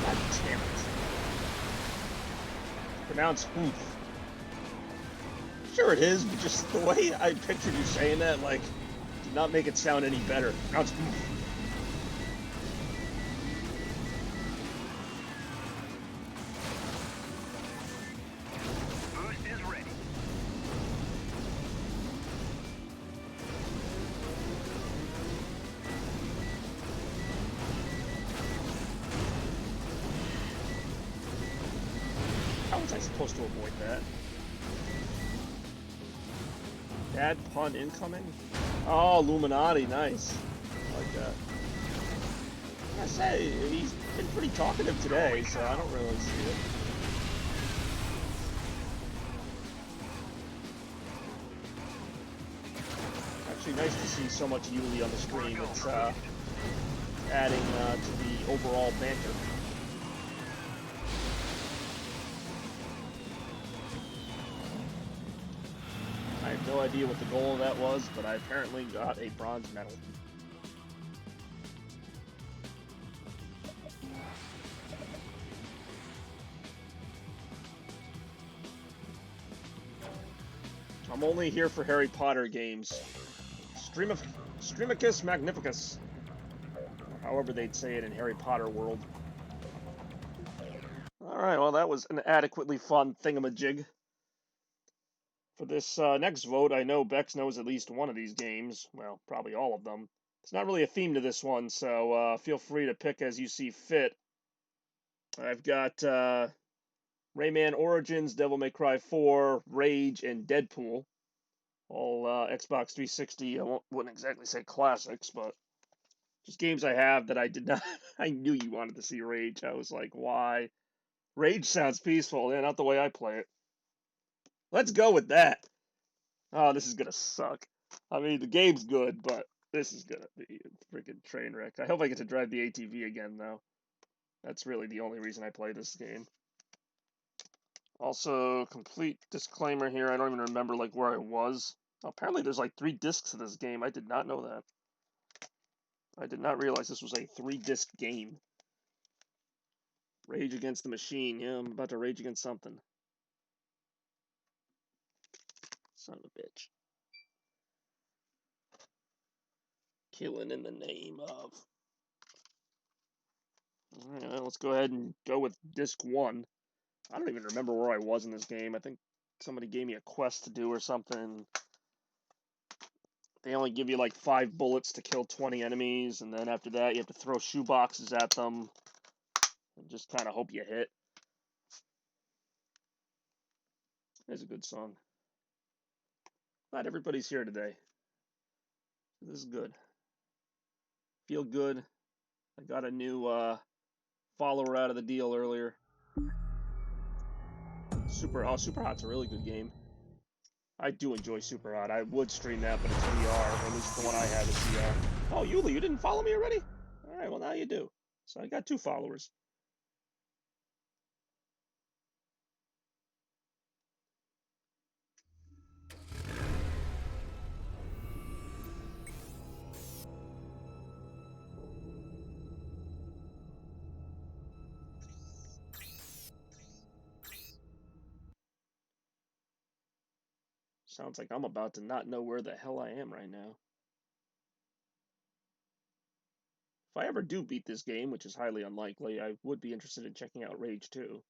God damn it. Pronounce hoof. Sure it is, but just the way I pictured you saying that, like, did not make it sound any better. Pronounce hoof. Boost is ready. How was I supposed to avoid that? Bad pun incoming? Oh, Illuminati, nice. I like that. I gotta say, he's been pretty talkative today, so I don't really see it. Actually, nice to see so much Yuli on the screen. It's adding to the overall banter. I have no idea what the goal of that was, but I apparently got a bronze medal. I'm only here for Harry Potter games. Streamicus Magnificus. Or however they'd say it in Harry Potter world. Alright, well that was an adequately fun thingamajig. For this next vote, I know Bex knows at least one of these games. Well, probably all of them. It's not really a theme to this one, so feel free to pick as you see fit. I've got Rayman Origins, Devil May Cry 4, Rage, and Deadpool. All Xbox 360, wouldn't exactly say classics, but just games I have that I did not... I knew you wanted to see Rage. I was like, why? Rage sounds peaceful. Yeah, not the way I play it. Let's go with that. Oh, this is gonna suck. I mean, the game's good, but this is gonna be a freaking train wreck. I hope I get to drive the ATV again, though. That's really the only reason I play this game. Also, complete disclaimer here. I don't even remember like where I was. Apparently, there's like 3 discs of this game. I did not know that. I did not realize this was a 3-disc game. Rage Against the Machine. Yeah, I'm about to rage against something. Son of a bitch. Killing in the name of. Alright, let's go ahead and go with disc 1. I don't even remember where I was in this game. I think somebody gave me a quest to do or something. They only give you like 5 bullets to kill 20 enemies, and then after that you have to throw shoe boxes at them and just kind of hope you hit. It's a good song. Glad everybody's here today. This is good. Feel good. I got a new follower out of the deal earlier. Super Hot's a really good game. I do enjoy Super Hot. I would stream that, but it's VR, or at least the one I have is VR. Oh, Yuli, you didn't follow me already? All right, well, now you do. So I got 2 followers. Sounds like I'm about to not know where the hell I am right now. If I ever do beat this game, which is highly unlikely, I would be interested in checking out Rage 2.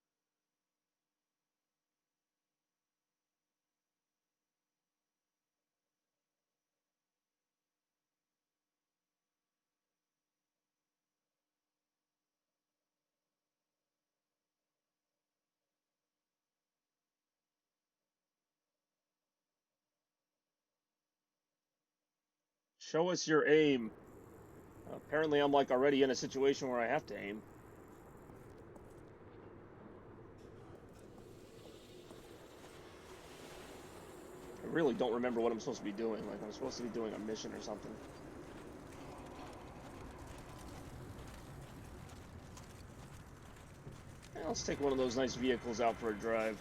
Show us your aim. Apparently I'm like already in a situation where I have to aim. I really don't remember what I'm supposed to be doing. Like I'm supposed to be doing a mission or something. Yeah, let's take one of those nice vehicles out for a drive.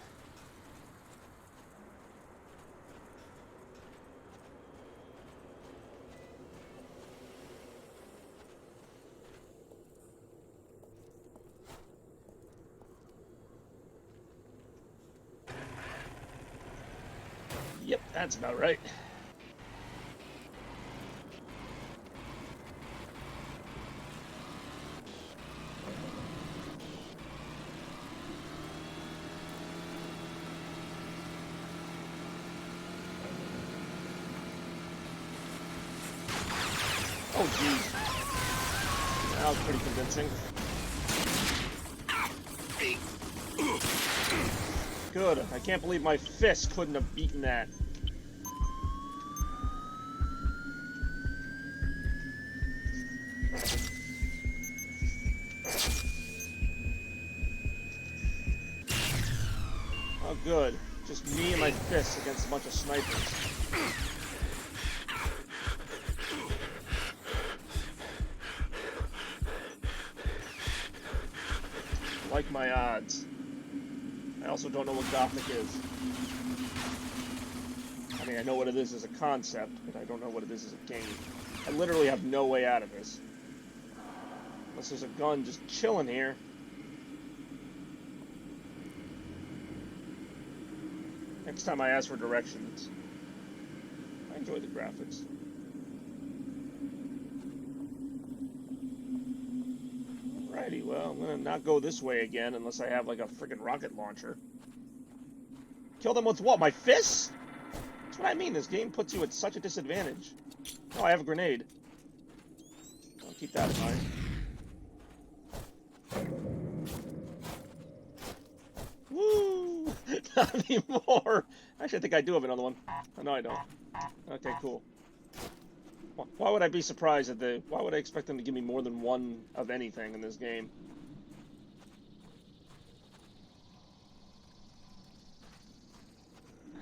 Yep, that's about right. Oh, geez. That was pretty convincing. Good. I can't believe my fist couldn't have beaten that. Oh, good. Just me and my fists against a bunch of snipers. Like my odds. I also don't know what Gothic is. I mean, I know what it is as a concept, but I don't know what it is as a game. I literally have no way out of this. Unless there's a gun just chilling here. Next time I ask for directions. I enjoy the graphics. Alrighty, well, I'm gonna not go this way again unless I have like a freaking rocket launcher. Kill them with what? My fists? That's what I mean. This game puts you at such a disadvantage. Oh, I have a grenade. I'll keep that in mind. Woo! Not anymore. Actually, I think I do have another one. Oh, no, I don't. Okay, cool. Why would I be surprised at the... Why would I expect them to give me more than one of anything in this game?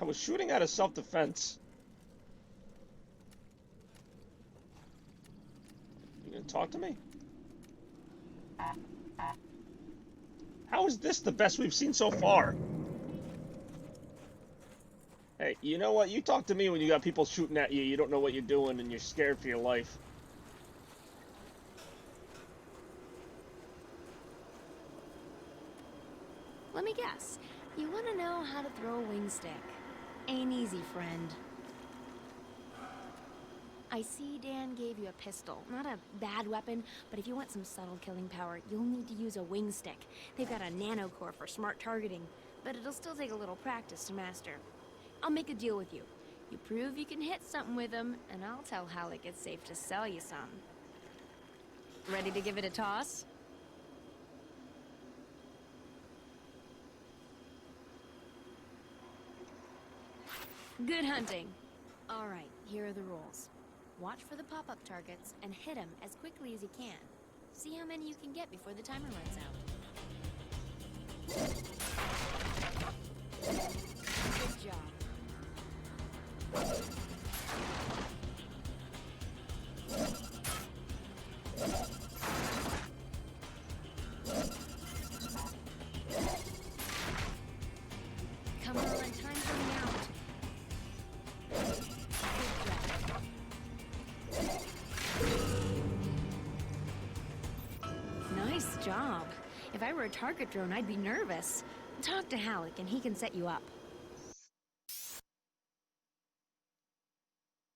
I was shooting out of self-defense. You gonna talk to me? How is this the best we've seen so far? Hey, you know what? You talk to me when you got people shooting at you, you don't know what you're doing, and you're scared for your life. Let me guess. You want to know how to throw a wing stick. Ain't easy, friend. I see Dan gave you a pistol. Not a bad weapon, but if you want some subtle killing power, you'll need to use a wing stick. They've got a nanocore for smart targeting, but it'll still take a little practice to master. I'll make a deal with you. You prove you can hit something with them, and I'll tell Halleck it's safe to sell you some. Ready to give it a toss? Good hunting. All right, here are the rules. Watch for the pop-up targets and hit them as quickly as you can. See how many you can get before the timer runs out. Good job. were a target drone, I'd be nervous. Talk to Halleck and he can set you up.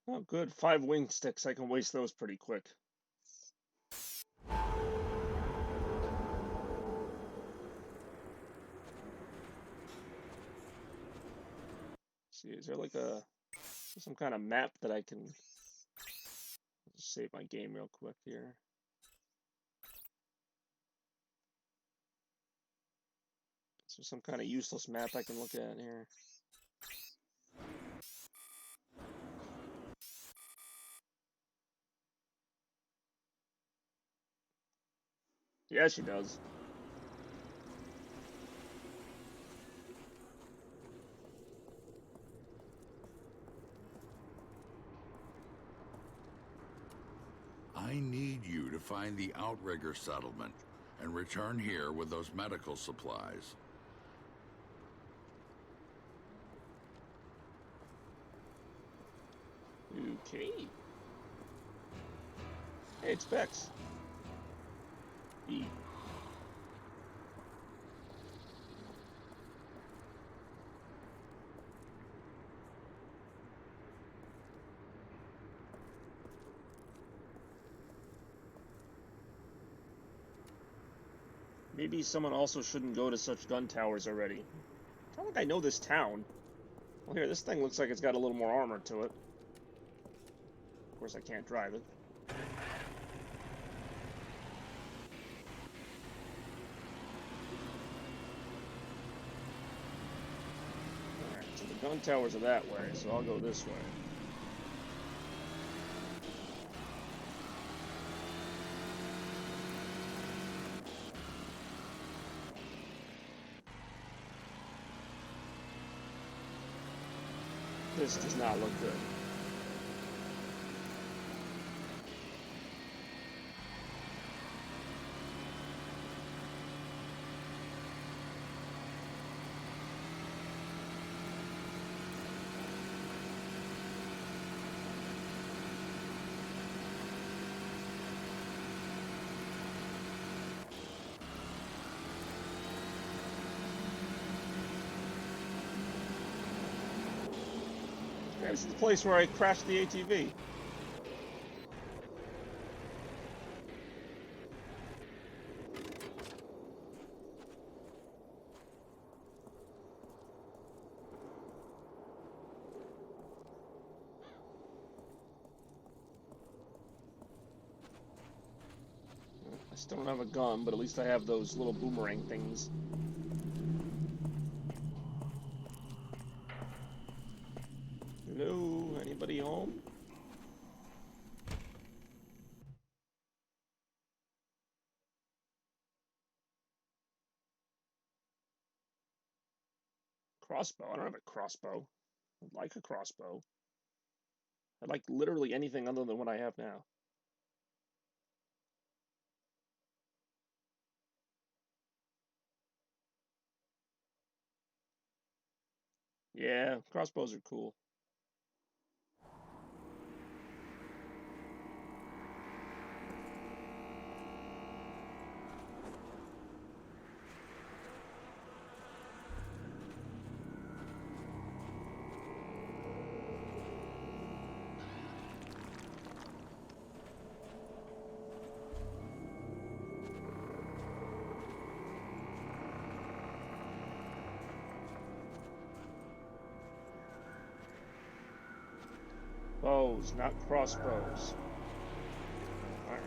Oh, good. 5 wing sticks. I can waste those pretty quick. See, is there like some kind of map that I can just save my game real quick here? Is there some kind of useless map I can look at here? Yeah, she does. I need you to find the Outrigger settlement and return here with those medical supplies. Okay. Hey, it's Bex. E. Maybe someone also shouldn't go to such gun towers already. I don't think I know this town. Well, here, this thing looks like it's got a little more armor to it. Of course, I can't drive it. Alright, so the gun towers are that way, so I'll go this way. This does not look good. Yeah, this is the place where I crashed the ATV. I still don't have a gun, but at least I have those little boomerang things. Hello? Anybody home? Crossbow? I don't have a crossbow. I'd like a crossbow. I'd like literally anything other than what I have now. Yeah, crossbows are cool. Bows, not crossbows. Alright.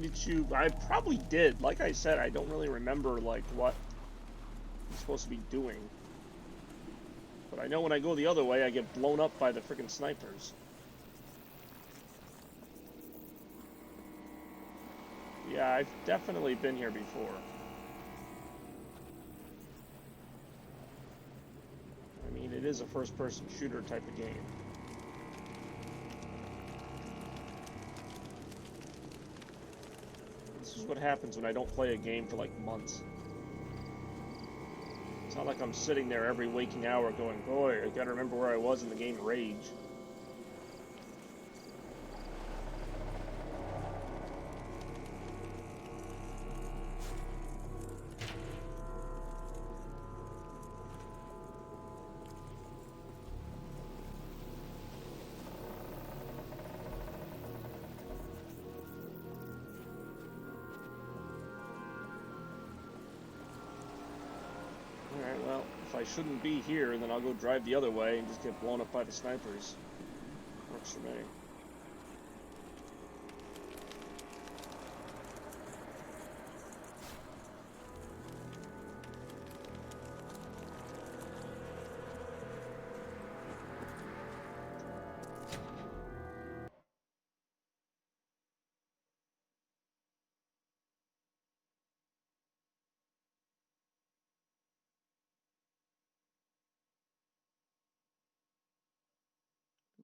did you... I probably did. Like I said, I don't really remember, like, what I'm supposed to be doing. But I know when I go the other way, I get blown up by the freaking snipers. Yeah, I've definitely been here before. I mean, it is a first-person shooter type of game. This is what happens when I don't play a game for like months. It's not like I'm sitting there every waking hour going, boy, I gotta remember where I was in the game Rage. Alright, well, if I shouldn't be here, then I'll go drive the other way and just get blown up by the snipers. Works for me.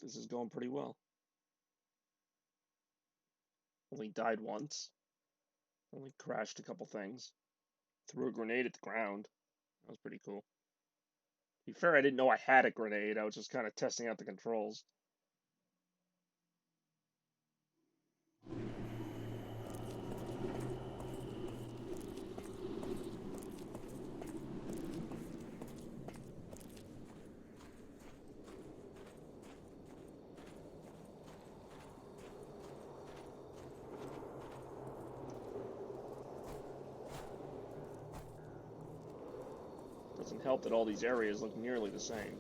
This is going pretty well. Only died once. Only crashed a couple things. Threw a grenade at the ground. That was pretty cool. To be fair, I didn't know I had a grenade. I was just kind of testing out the controls. Doesn't help that all these areas look nearly the same.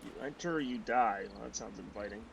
You enter or you die. Well, that sounds inviting.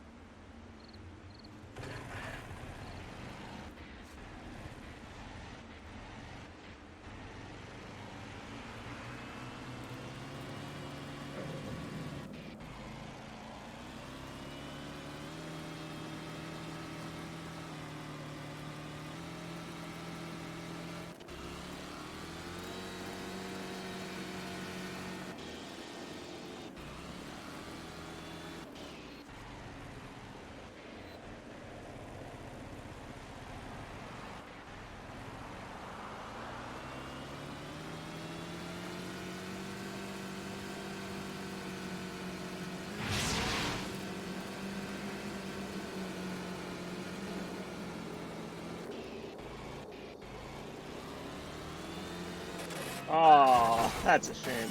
Oh, that's a shame.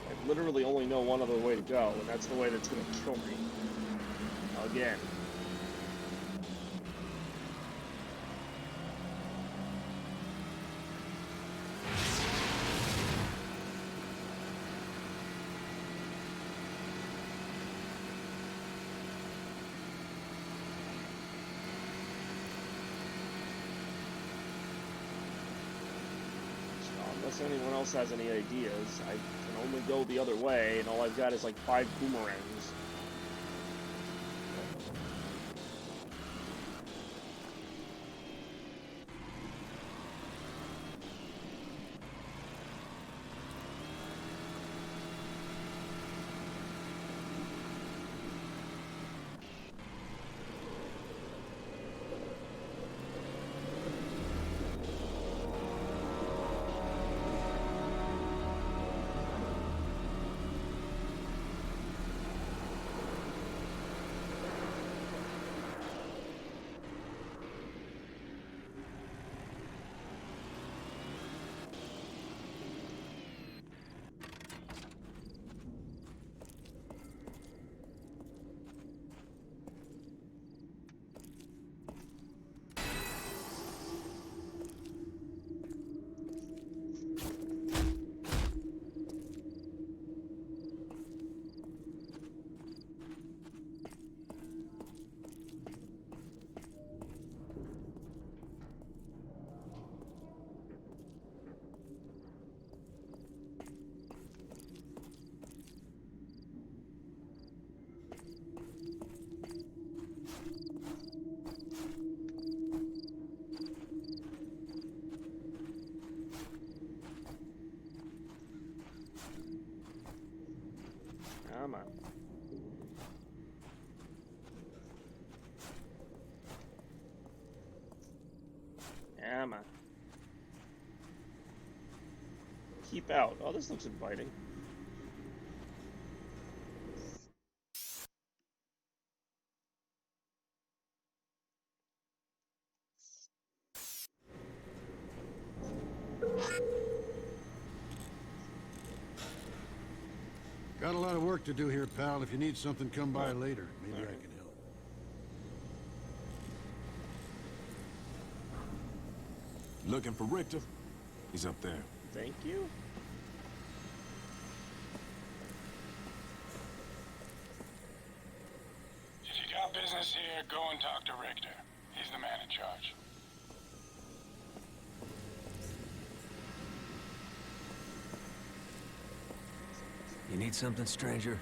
I literally only know one other way to go, and that's the way that's going to kill me. Again. Unless anyone else has any ideas, I can only go the other way, and all I've got is like 5 boomerangs. Come on. Come on. Keep out. Oh, this looks inviting. Got a lot of work to do here, pal. If you need something, come by later. Maybe I can help. Looking for Richter? He's up there. Thank you. If you got business here, go and talk to Richter. He's the man in charge. You need something, stranger?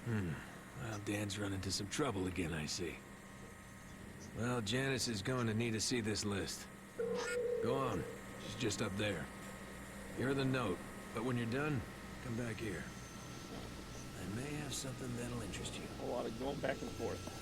Well, Dan's run into some trouble again, I see. Well, Janice is going to need to see this list. Go on. She's just up there. Give her the note, but when you're done, come back here. I may have something that'll interest you. A lot of going back and forth.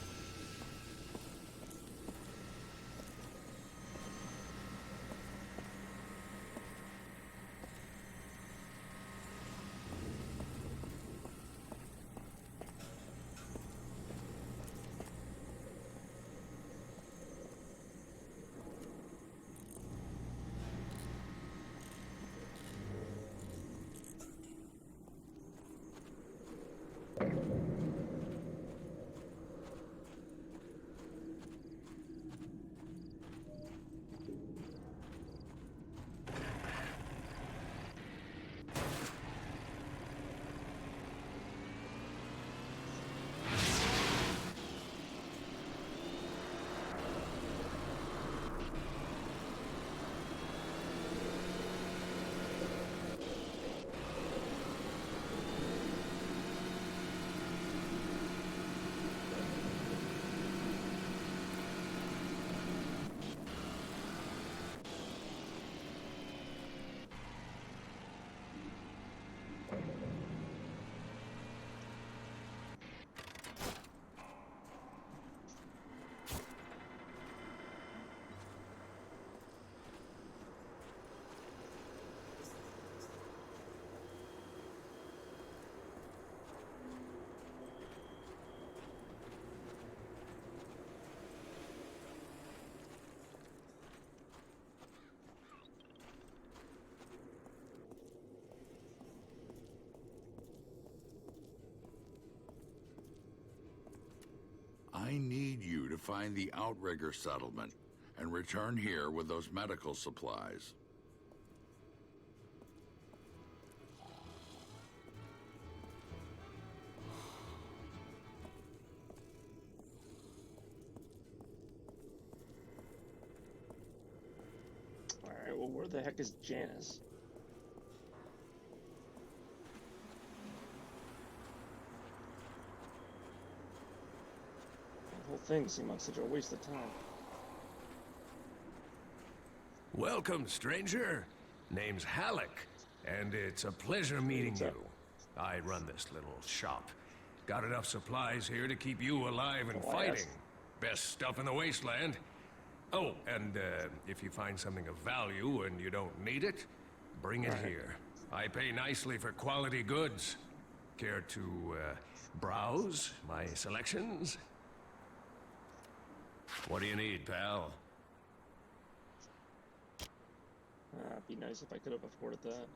I need you to find the Outrigger settlement and return here with those medical supplies. All right, we'll where the heck is Janice? The whole thing seemed like such a waste of time. Welcome, stranger. Name's Halleck, and it's a pleasure meeting What's you. up? I run this little shop. Got enough supplies here to keep you alive and Oh, I fighting. asked. Best stuff in the wasteland. Oh, and if you find something of value and you don't need it, bring it All right. here. I pay nicely for quality goods. Care to browse my selections? What do you need, pal? It'd be nice if I could have afforded that.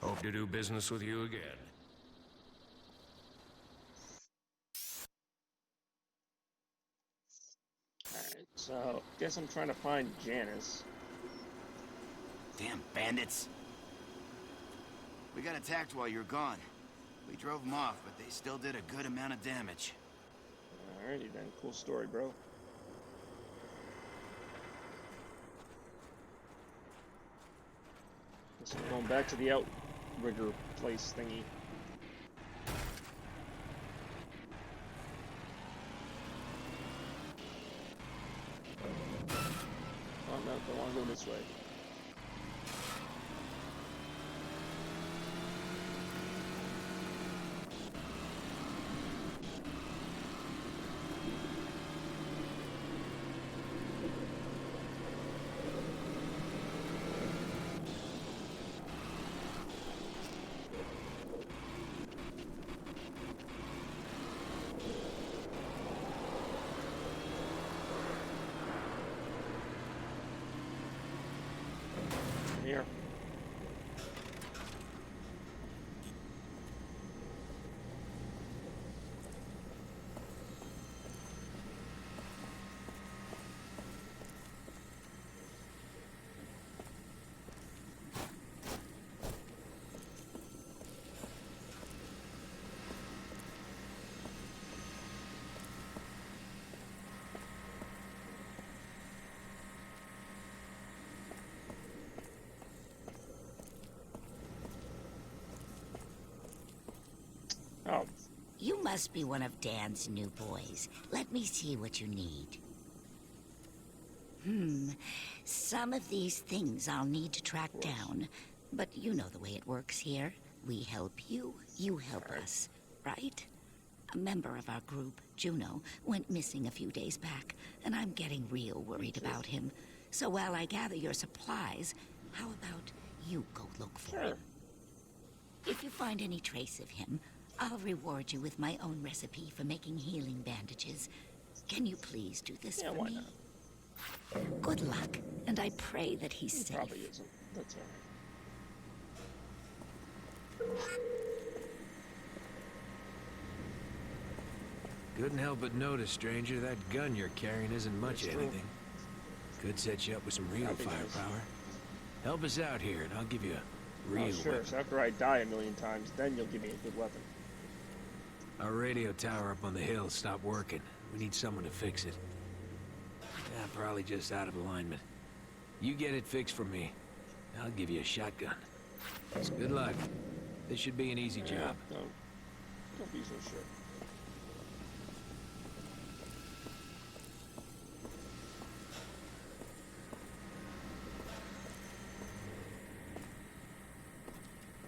Hope to do business with you again. Alright, so guess I'm trying to find Janice. Damn bandits. We got attacked while you were gone. We drove them off, but they still did a good amount of damage. Alrighty then, cool story, bro. Guess I'm going back to the outrigger place thingy. Oh no, don't want to go this way. Here. Oh, You must be one of Dan's new boys. Let me see what you need. Some of these things I'll need to track down. But you know the way it works here. We help you, you help us, right? A member of our group, Juno, went missing a few days back, and I'm getting real worried about him. So while I gather your supplies, how about you go look for him? If you find any trace of him, I'll reward you with my own recipe for making healing bandages. Can you please do this yeah, for why me? not? Good luck, and I pray that he's He safe. probably isn't. That's alright. Couldn't help but notice, stranger, that gun you're carrying isn't much That's of true. anything. Could set you up with some real That'd be nice. firepower. Help us out here, and I'll give you a real Oh, sure. weapon. So after I die a million times, then you'll give me a good weapon. Our radio tower up on the hill stopped working. We need someone to fix it. Yeah, probably just out of alignment. You get it fixed for me. I'll give you a shotgun. So good luck. This should be an easy job. Don't be so sure.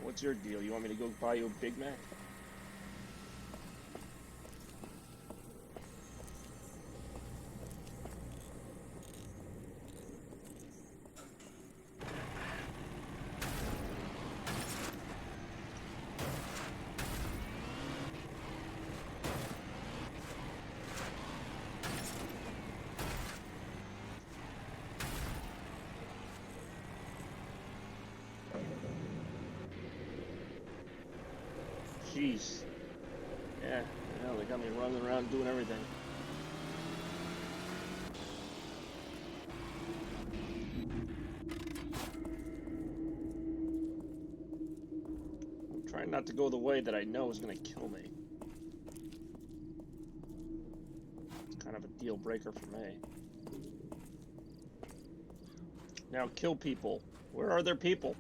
What's your deal? You want me to go buy you a Big Mac? Jeez. Yeah, they got me running around doing everything. I'm trying not to go the way that I know is going to kill me. It's kind of a deal breaker for me. Now kill people. Where are their people?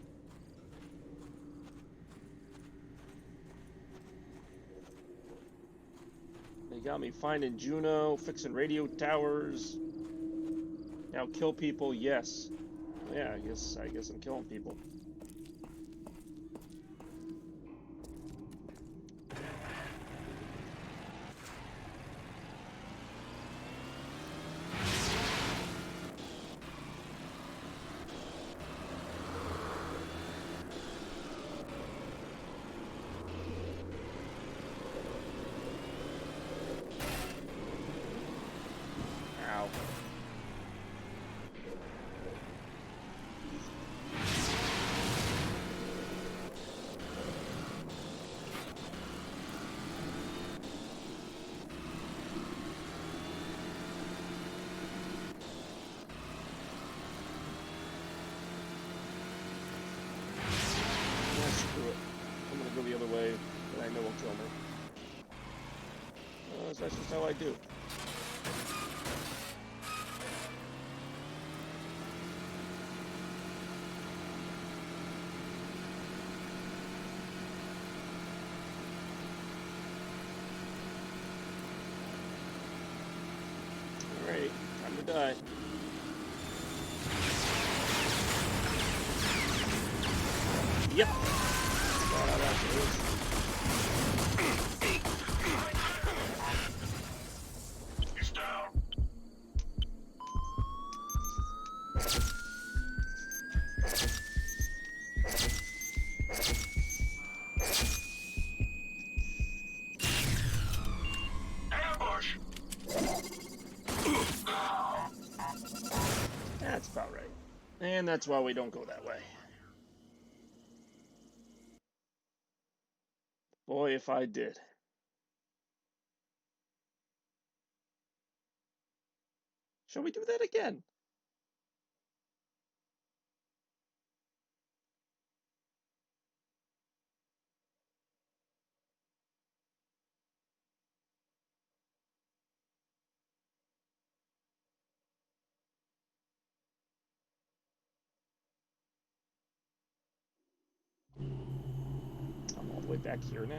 They got me finding Juno, fixing radio towers. Now kill people, yes. Yeah, I guess I'm killing people. Ow. Yeah, screw it. I'm gonna go the other way that I know will kill me. That's just how I do. Alright, time to die. Yep. Got out afterwards. He's down. Ambush. That's about right. And that's why we don't go that way. Boy, if I did. Shall we do that again? I'm all the way back here now.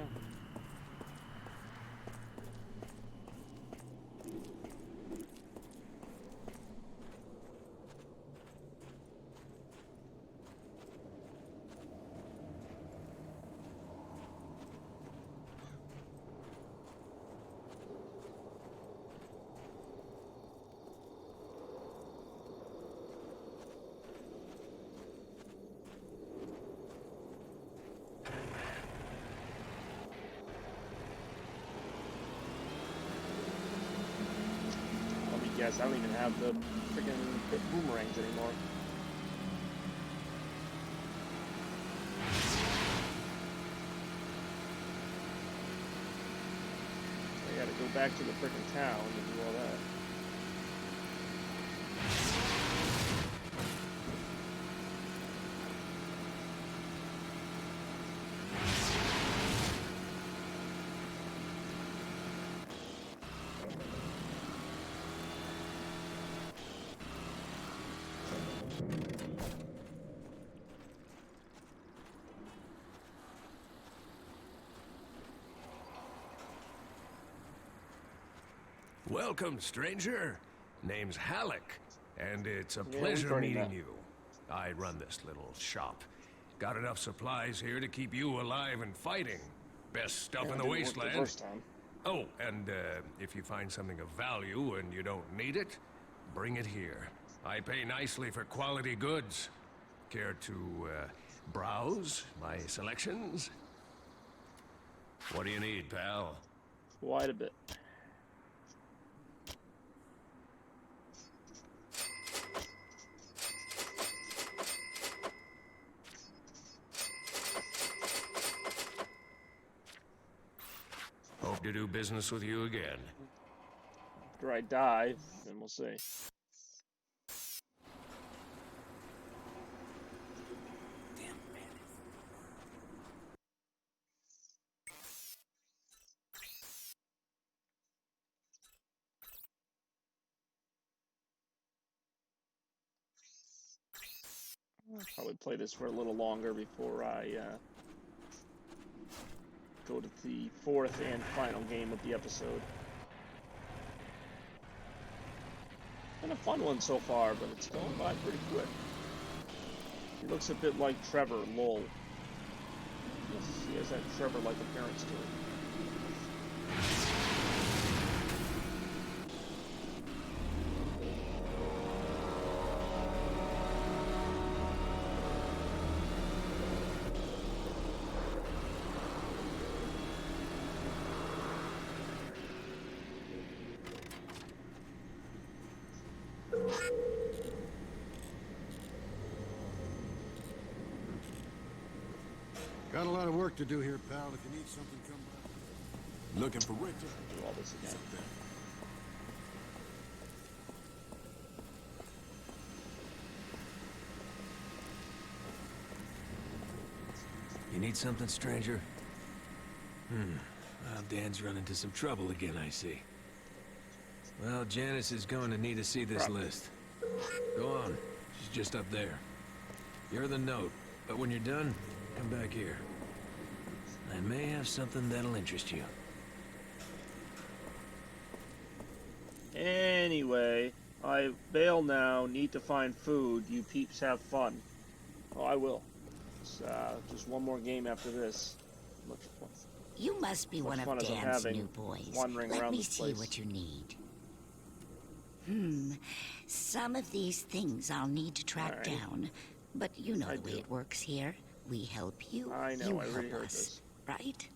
Let me guess, I don't even have the freaking boomerangs anymore. I gotta go back to the freaking town to do all that. Welcome, stranger. Name's Halleck, and it's a Yeah, pleasure we've already meeting met. you. I run this little shop. Got enough supplies here to keep you alive and fighting. Best stuff Yeah, in the didn't work the wasteland. first time. Oh, and if you find something of value and you don't need it, bring it here. I pay nicely for quality goods. Care to browse my selections? What do you need, pal? Quite a bit. to do business with you again. After I die, then we'll see. I'll probably play this for a little longer before I go to the fourth and final game of the episode. Been a fun one so far, but it's going by pretty quick. He looks a bit like Trevor, lol. Yes, he has that Trevor-like appearance to him. Got a lot of work to do here, pal. If you need something, come by. Looking for Richter? Do all this again. You need something, stranger? Well, Dan's run into some trouble again, I see. Well, Janice is going to need to see this list. Go on. She's just up there. You're the note, but when you're done, come back here. I may have something that'll interest you. Anyway, I bail now. Need to find food. You peeps have fun. Oh, I will. It's, just one more game after this. Much fun. You must be one of fun as I'm Dan's having new boys. wandering Let around me this see place. what you need. Some of these things I'll need to track Alright. down. But you know I the way do. it works here. We help you. I know, You I help already heard us. this. Right?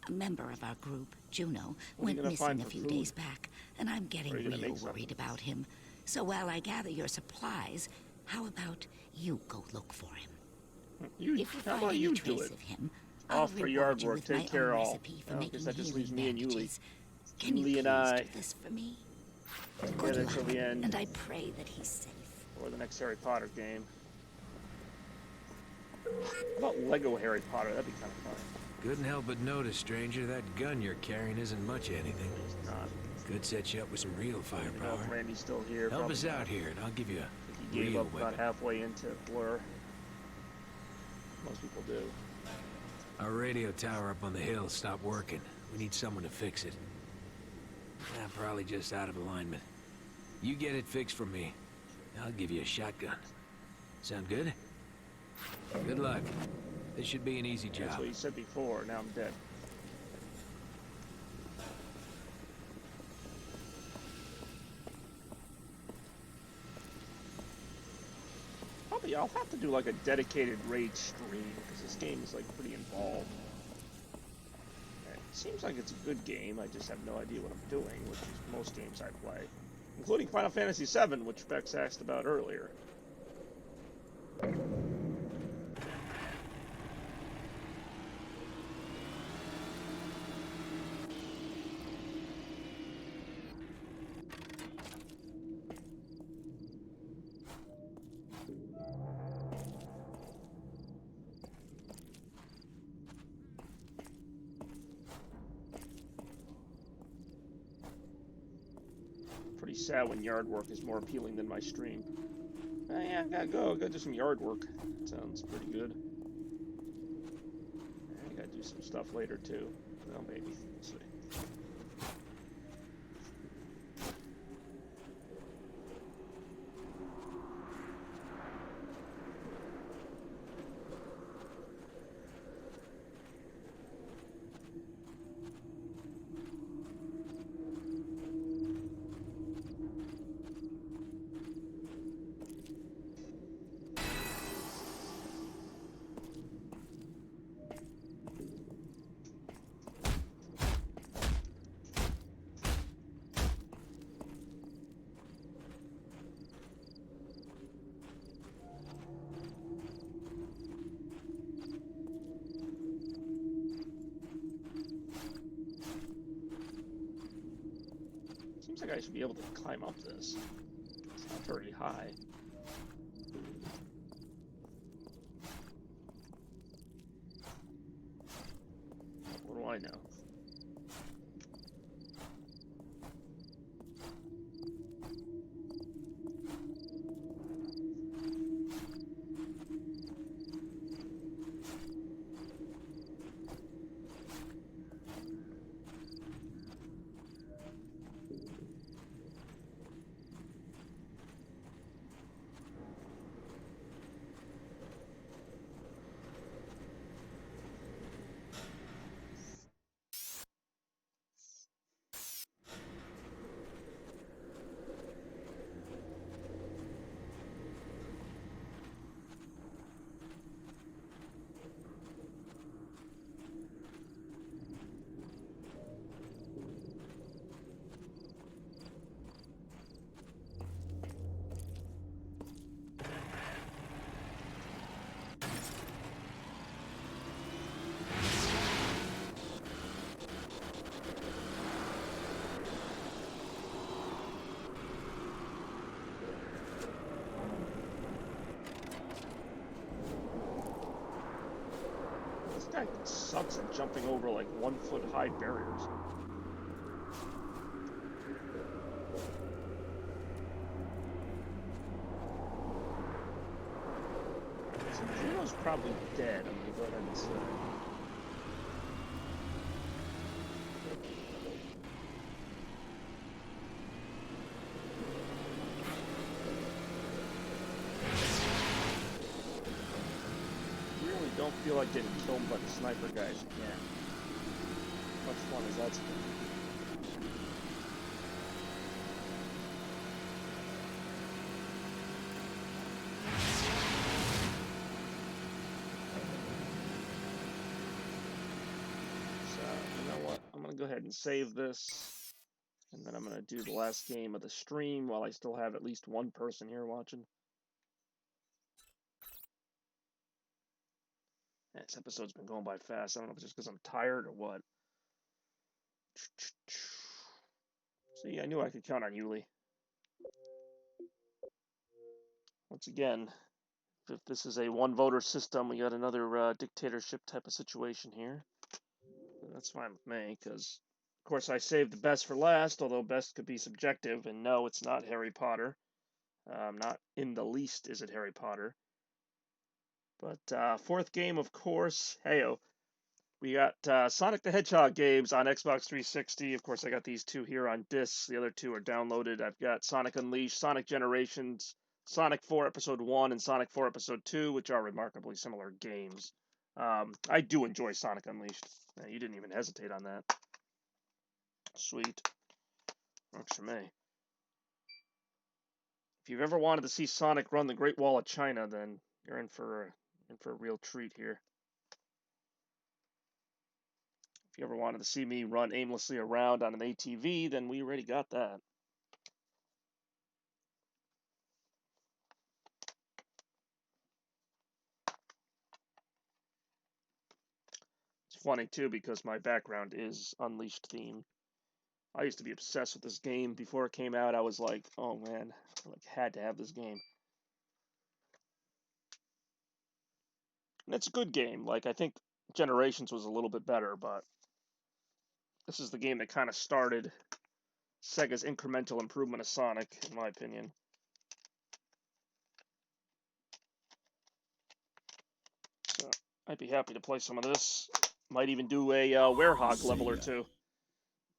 A member of our group, Juno, What are you went gonna missing find a for few food? days back, and I'm getting Or are you gonna real make something? worried about him. So while I gather your supplies, how about you go look for him? You, If you how find about any you do trace it? of him, All I'll for reward yard you work. with Take my care own all. recipe for Well, I making guess that just healing leaves me and Yuli. bandages. Can you Yuli and please I. do this for me? Get Good until luck, the end. and I pray that he's safe. Or the next Harry Potter game. How about Lego Harry Potter? That'd be kind of fun. Couldn't help but notice, stranger, that gun you're carrying isn't much anything. It's not. Could set you up with some real You know firepower. if Randy's still here. Help probably us not. out here, and I'll give you I a think he gave real up about weapon. halfway into Blur. Most people do. Our radio tower up on the hill stopped working. We need someone to fix it. Probably just out of alignment. You get it fixed for me. I'll give you a shotgun. Sound good? Good luck. This should be an easy That's job. what you said before. Now I'm dead. Probably I'll have to do like a dedicated raid stream because this game is like pretty involved. It seems like it's a good game. I just have no idea what I'm doing, which is most games I play, including Final Fantasy VII, which Bex asked about earlier. Pretty sad when yard work is more appealing than my stream. Yeah, I gotta do some yard work. Sounds pretty good. I gotta do some stuff later too. Well, maybe. We'll see. Looks like I should be able to climb up this. It's not very high. What do I know? This guy sucks at jumping over like 1-foot high barriers. So Juno's probably dead, I'm gonna go ahead and say. Don't feel like getting killed by the sniper guys again. How much fun is that supposed to be? So, you know what? I'm gonna go ahead and save this, and then I'm gonna do the last game of the stream while I still have at least one person here watching. This episode's been going by fast. I don't know if it's just because I'm tired or what. See, I knew I could count on Yuli. Once again, if this is a one-voter system, we got another dictatorship type of situation here. But that's fine with me, because, of course, I saved the best for last, although best could be subjective, and no, it's not Harry Potter. Not in the least is it Harry Potter. But fourth game, of course, heyo. We got Sonic the Hedgehog games on Xbox 360. Of course, I got these two here on discs. The other two are downloaded. I've got Sonic Unleashed, Sonic Generations, Sonic 4 Episode 1, and Sonic 4 Episode 2, which are remarkably similar games. I do enjoy Sonic Unleashed. You didn't even hesitate on that. Sweet. Works for me. If you've ever wanted to see Sonic run the Great Wall of China, then you're in for a real treat here. If you ever wanted to see me run aimlessly around on an ATV, then we already got that. It's funny, too, because my background is Unleashed theme. I used to be obsessed with this game. Before it came out, I was like, oh man, I had to have this game. And it's a good game. Like, I think Generations was a little bit better, but this is the game that kind of started Sega's incremental improvement of Sonic, in my opinion. So, I'd be happy to play some of this. Might even do a Werehog level or two.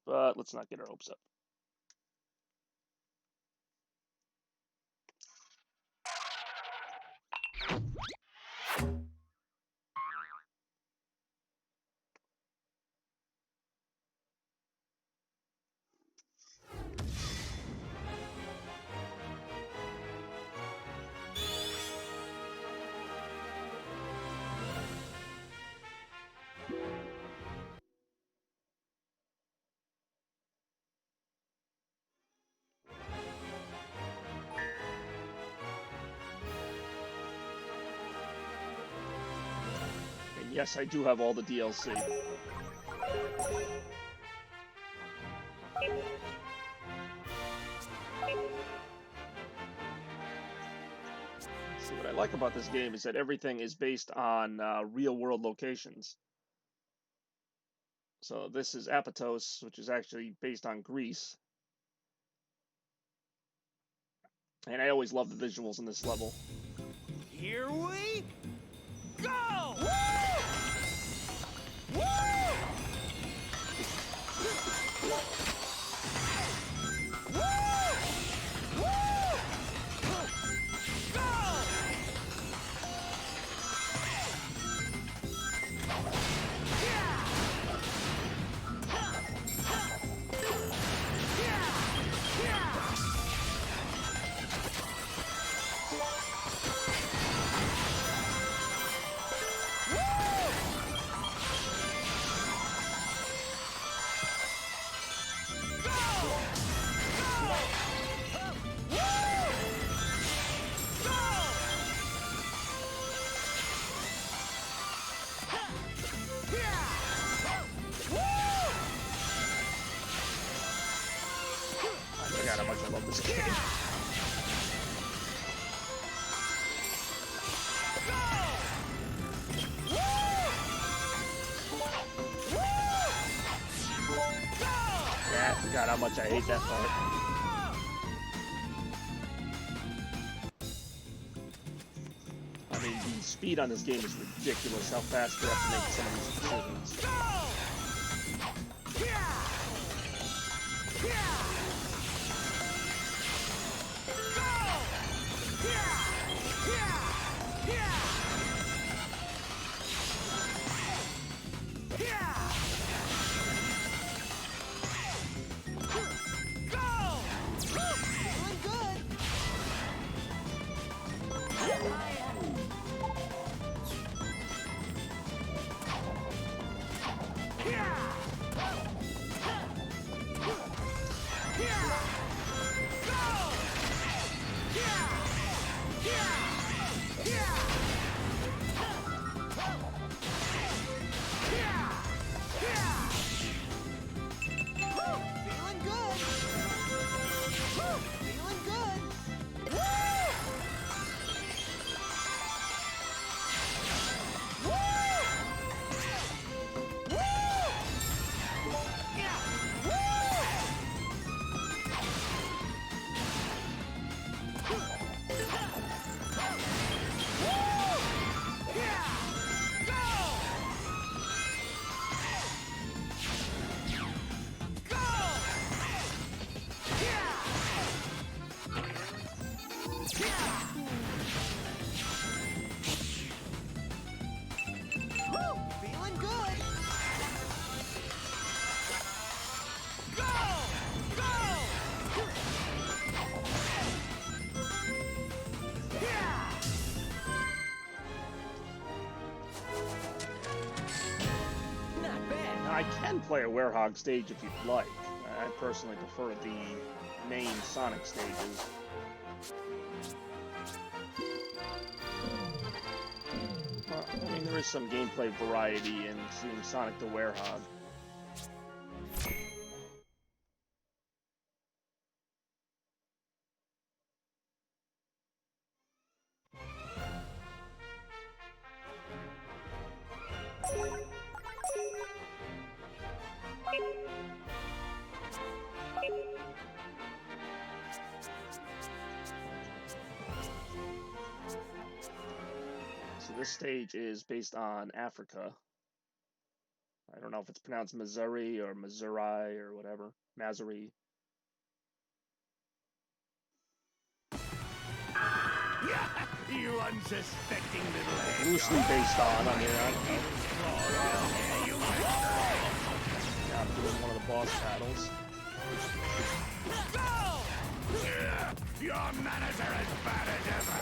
But let's not get our hopes up. Yes, I do have all the DLC. I like about this game is that everything is based on real-world locations. So this is Apatos, which is actually based on Greece. And I always love the visuals in this level. Here we go! Woo! How much I love this game. Yeah, I forgot how much I hate that part. I mean, the speed on this game is ridiculous, how fast you have to make some of these decisions. I can play a Werehog stage if you'd like. I personally prefer the main Sonic stages. I mean, there is some gameplay variety in seeing Sonic the Werehog. So this stage is based on Africa. I don't know if it's pronounced Missouri or Missouri or whatever. Mazuri. You unsuspecting little Loosely based on, I mean, I don't know. Yeah, I'm doing one of the boss battles. Your manners are as bad as ever.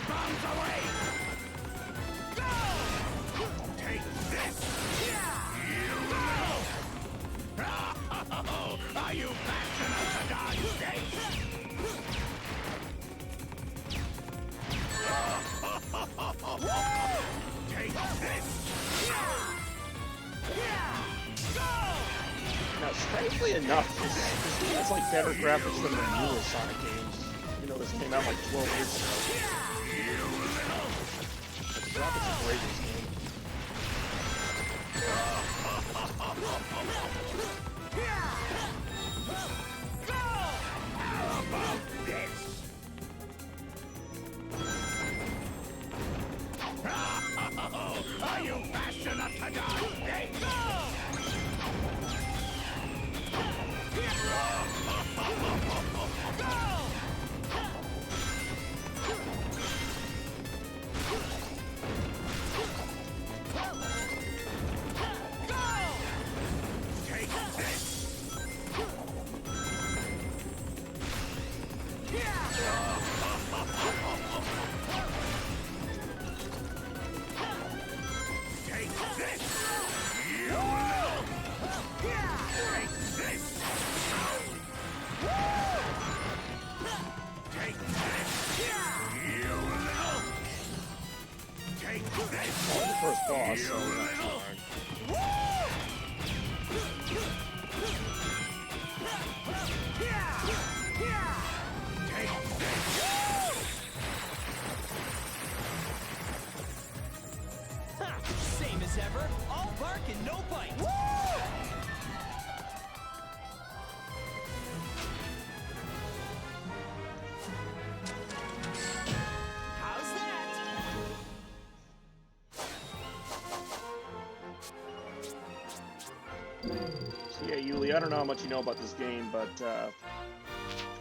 Bombs away! Take this! Are you passionate to dodge this? Take this! Now, strangely enough, this game has like better graphics than the newer Sonic games. You know, this came out like 12 years ago. Drop is great in this game. How about this? Are you fast enough to die? Take this! Take this! You little! Take this! Take this! You little! Take this! Well, the first boss, You so not too little! hard. Take this! Same as ever, all bark and no bite. How's that? So yeah, Yuli, I don't know how much you know about this game, but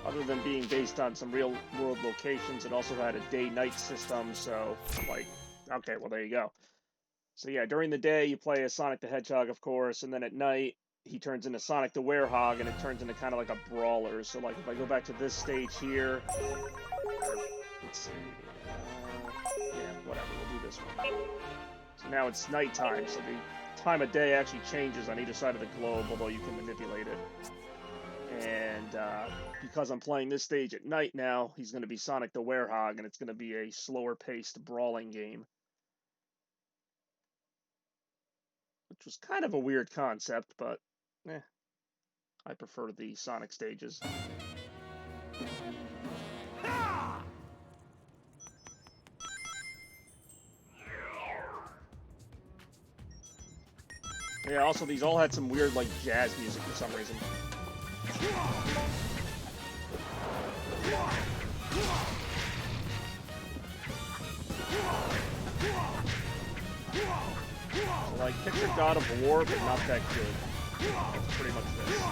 other than being based on some real-world locations, it also had a day-night system, so, like, okay, well, there you go. So yeah, during the day, you play as Sonic the Hedgehog, of course, and then at night, he turns into Sonic the Werehog, and it turns into kind of like a brawler. So, like, if I go back to this stage here, let's see, yeah, whatever, we'll do this one. So now it's nighttime, so the time of day actually changes on either side of the globe, although you can manipulate it. And because I'm playing this stage at night now, he's going to be Sonic the Werehog, and it's going to be a slower-paced brawling game. Which was kind of a weird concept, but I prefer the Sonic stages. Yeah, also these all had some weird, like, jazz music for some reason. So, like, picture God of War, but not that good. That's pretty much this.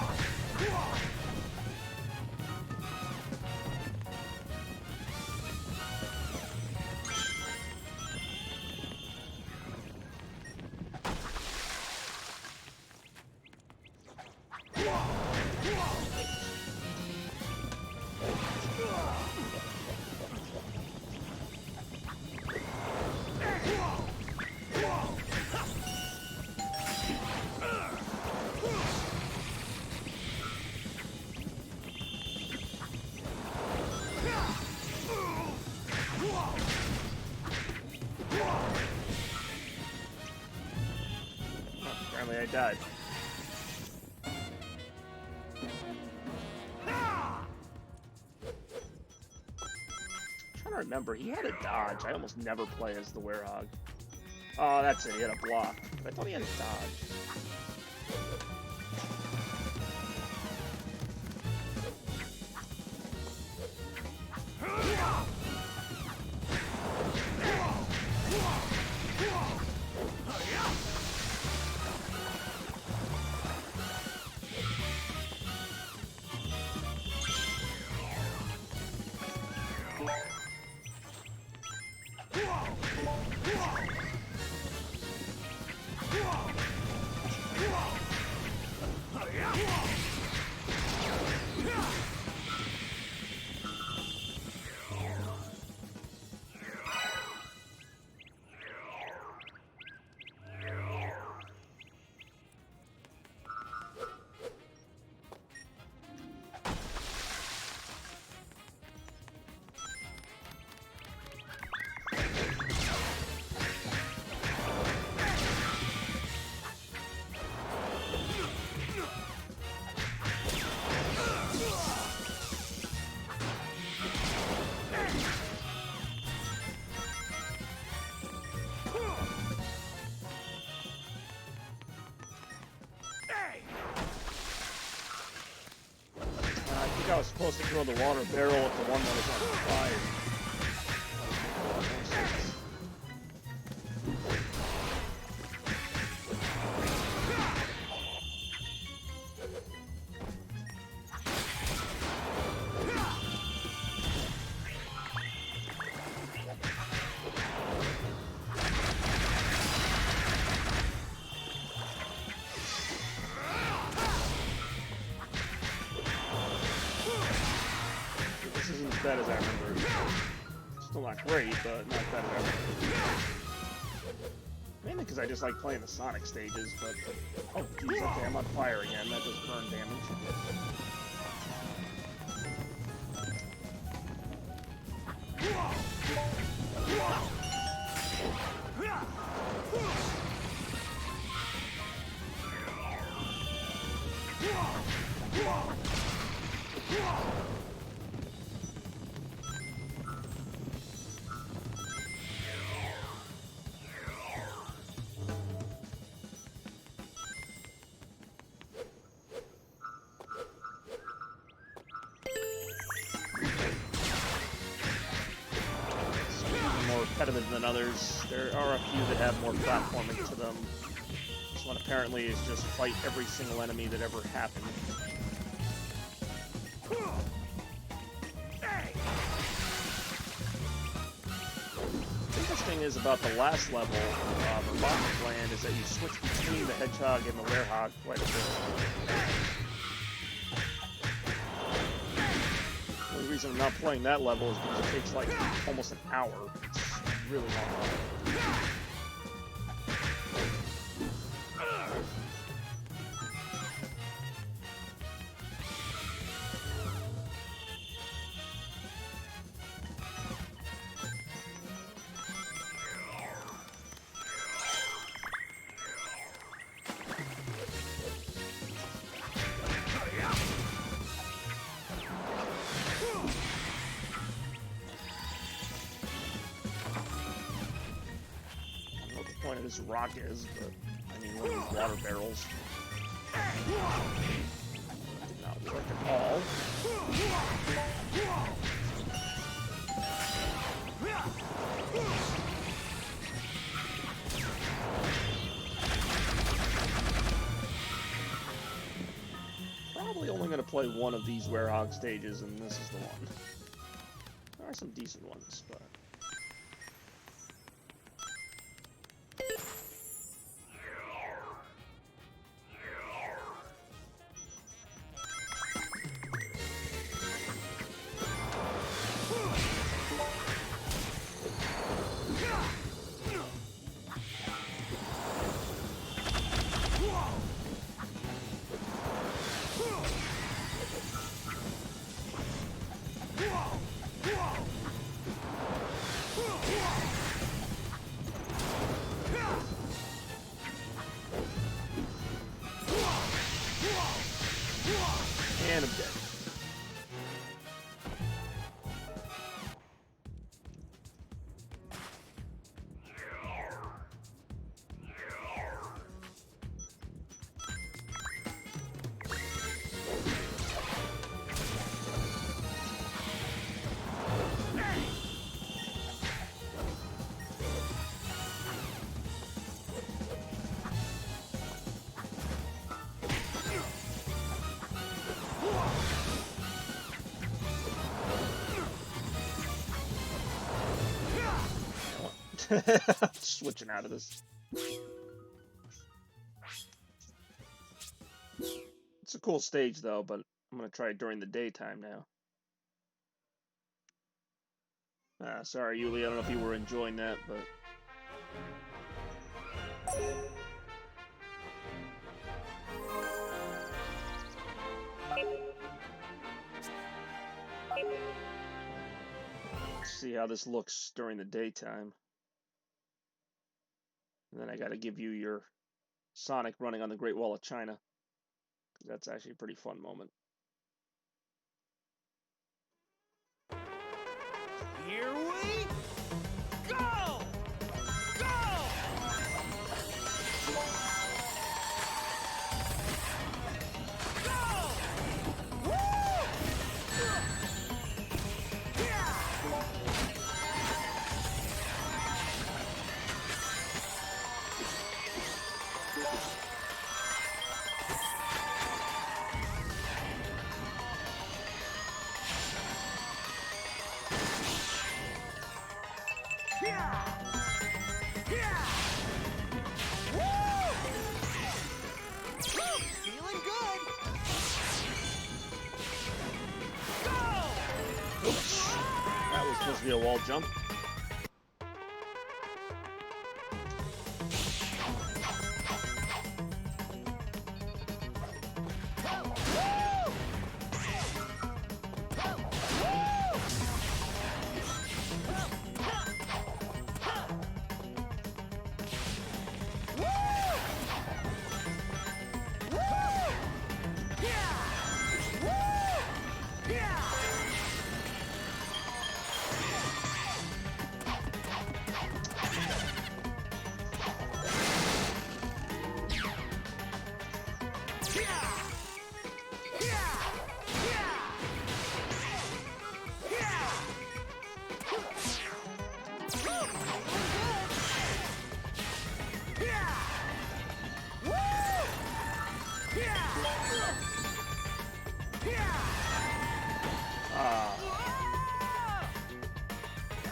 Apparently I died. I'm trying to remember, he had a dodge. I almost never play as the Werehog. Oh, that's it, he had a block. But I thought he had a dodge. was supposed to throw the water barrel at the one that was on fire. This isn't as bad as I remember. Still not great, but not bad as I remember. Mainly because I just like playing the Sonic stages, but... Oh, geez, okay, I'm on fire again. That does burn damage. More repetitive than others. There are a few that have more platforming to them. This one apparently is just fight every single enemy that ever happened. The interesting is about the last level, Robotnik Land, is that you switch between the Hedgehog and the Werehog quite a bit. The only reason I'm not playing that level is because it takes like almost an hour. It's really long. Point of this rock is, but I mean, one of these water barrels did not work at all. Probably only going to play one of these Werehog stages, and this is the one. There are some decent ones, but... And I'm dead. Switching out of this. It's a cool stage though, but I'm gonna try it during the daytime now. Sorry, Yuli, I don't know if you were enjoying that, but... Let's see how this looks during the daytime. And then I gotta give you your Sonic running on the Great Wall of China. That's actually a pretty fun moment. Here we go! Go! Go! Woo! Feeling good. Oops. That was supposed to be a wall jump.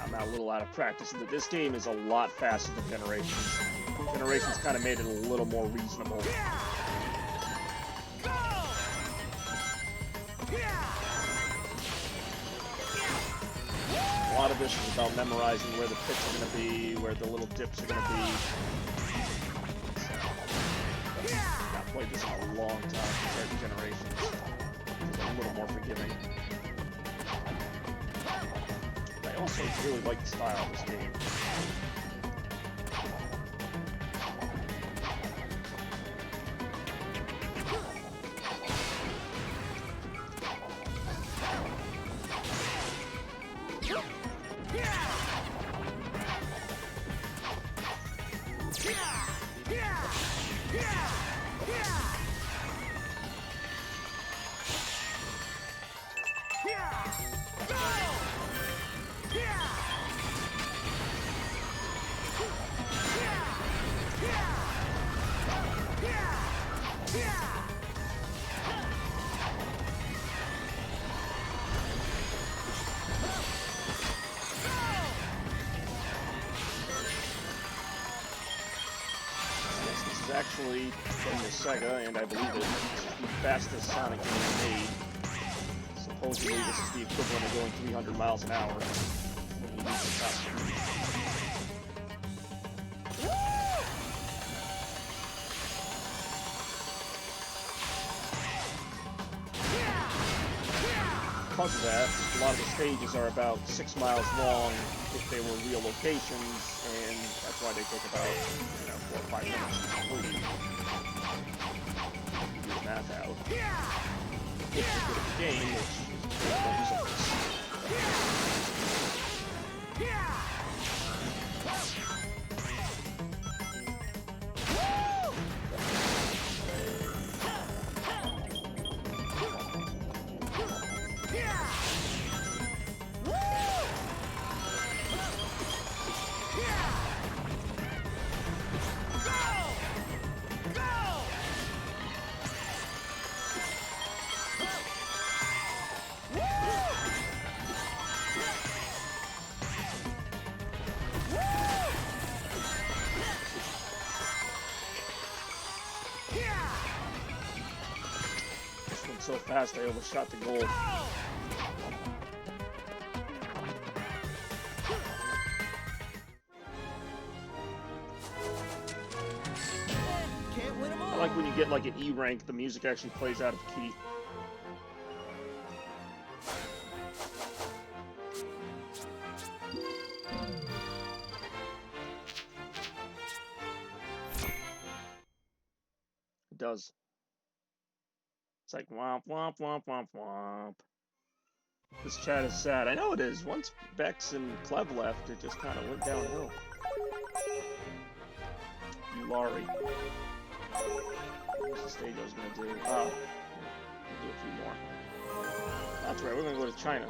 I'm a little out of practice. This game is a lot faster than Generations. Generations kind of made it a little more reasonable. A lot of this is about memorizing where the pits are going to be, where the little dips are going to be. I've played this in a long time compared to Generations. It's a little more forgiving. I also really like the style of this game. Actually from the Sega, and I believe it's the fastest Sonic game made. Supposedly this is the equivalent of going 300 miles an hour when you use the top speed. Because of that, a lot of the stages are about 6 miles long if they were real locations, and that's why they take about 4 or 5 minutes to complete. Do the math out. If you're good at the game, which is no results. So fast I overshot the goal. Can't win 'em all. I like when you get like an E rank, the music actually plays out of key. It does. It's like womp womp womp womp womp. This chat is sad. I know it is. Once Bex and Clev left, it just kind of went downhill. Ulari. What's the stage I was gonna do? Oh, we'll do a few more. That's right. We're gonna go to China.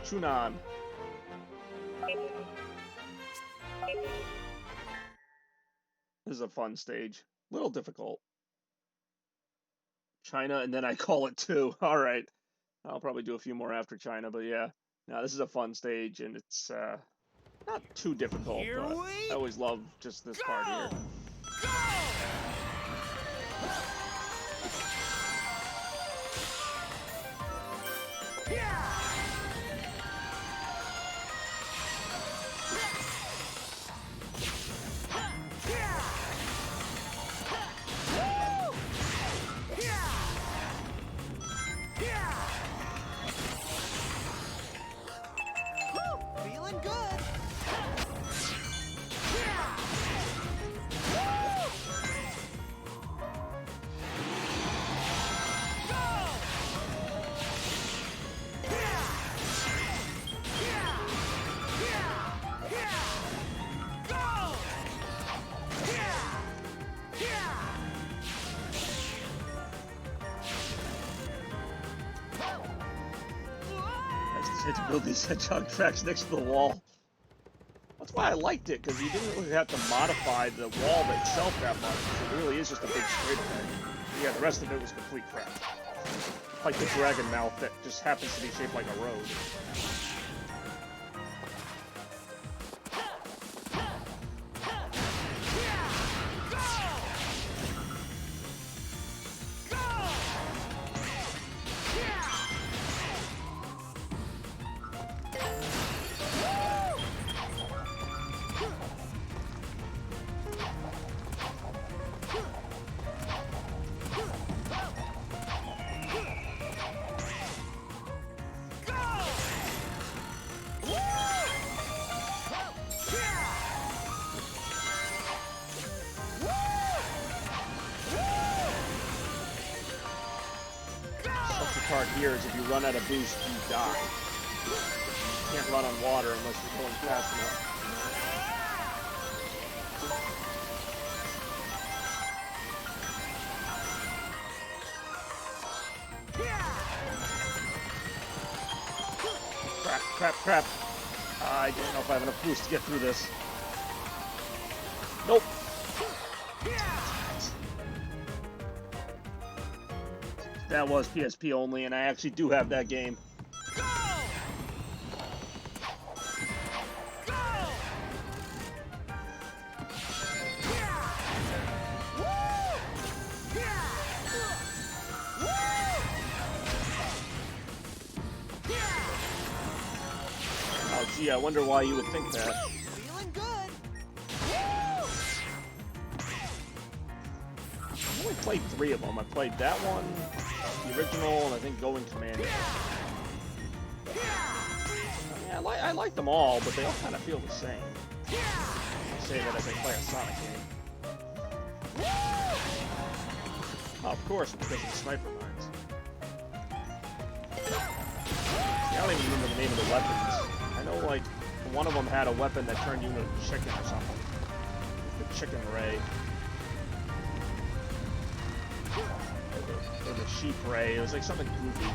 Chunan. This is a fun stage. Little difficult. China, and then I call it 2. All right. I'll probably do a few more after China, but yeah. Now this is a fun stage, and it's not too difficult, but I always love just this part here. Feeling good. I had to build these hedgehog tracks next to the wall. That's why I liked it, because you didn't really have to modify the wall itself that much. It really is just a big straight ahead. Yeah, the rest of it was complete crap. Like the dragon mouth that just happens to be shaped like a road. Part here is if you run out of boost, you die. You can't run on water unless you're going fast enough. Crap, crap, crap. I don't know if I have enough boost to get through this. Nope. That was PSP only, and I actually do have that game. Oh, gee, I wonder why you would think that. Feeling good. I only played 3 of them. I played that one, the original, and I think Going Commando. Yeah, I like them all, but they all kind of feel the same. I say that as I play a Sonic game. Oh, of course, because of the sniper mines. See, I don't even remember the name of the weapons. I know, like, one of them had a weapon that turned you into a chicken or something. The chicken ray. Or the sheep ray. It was like something goofy.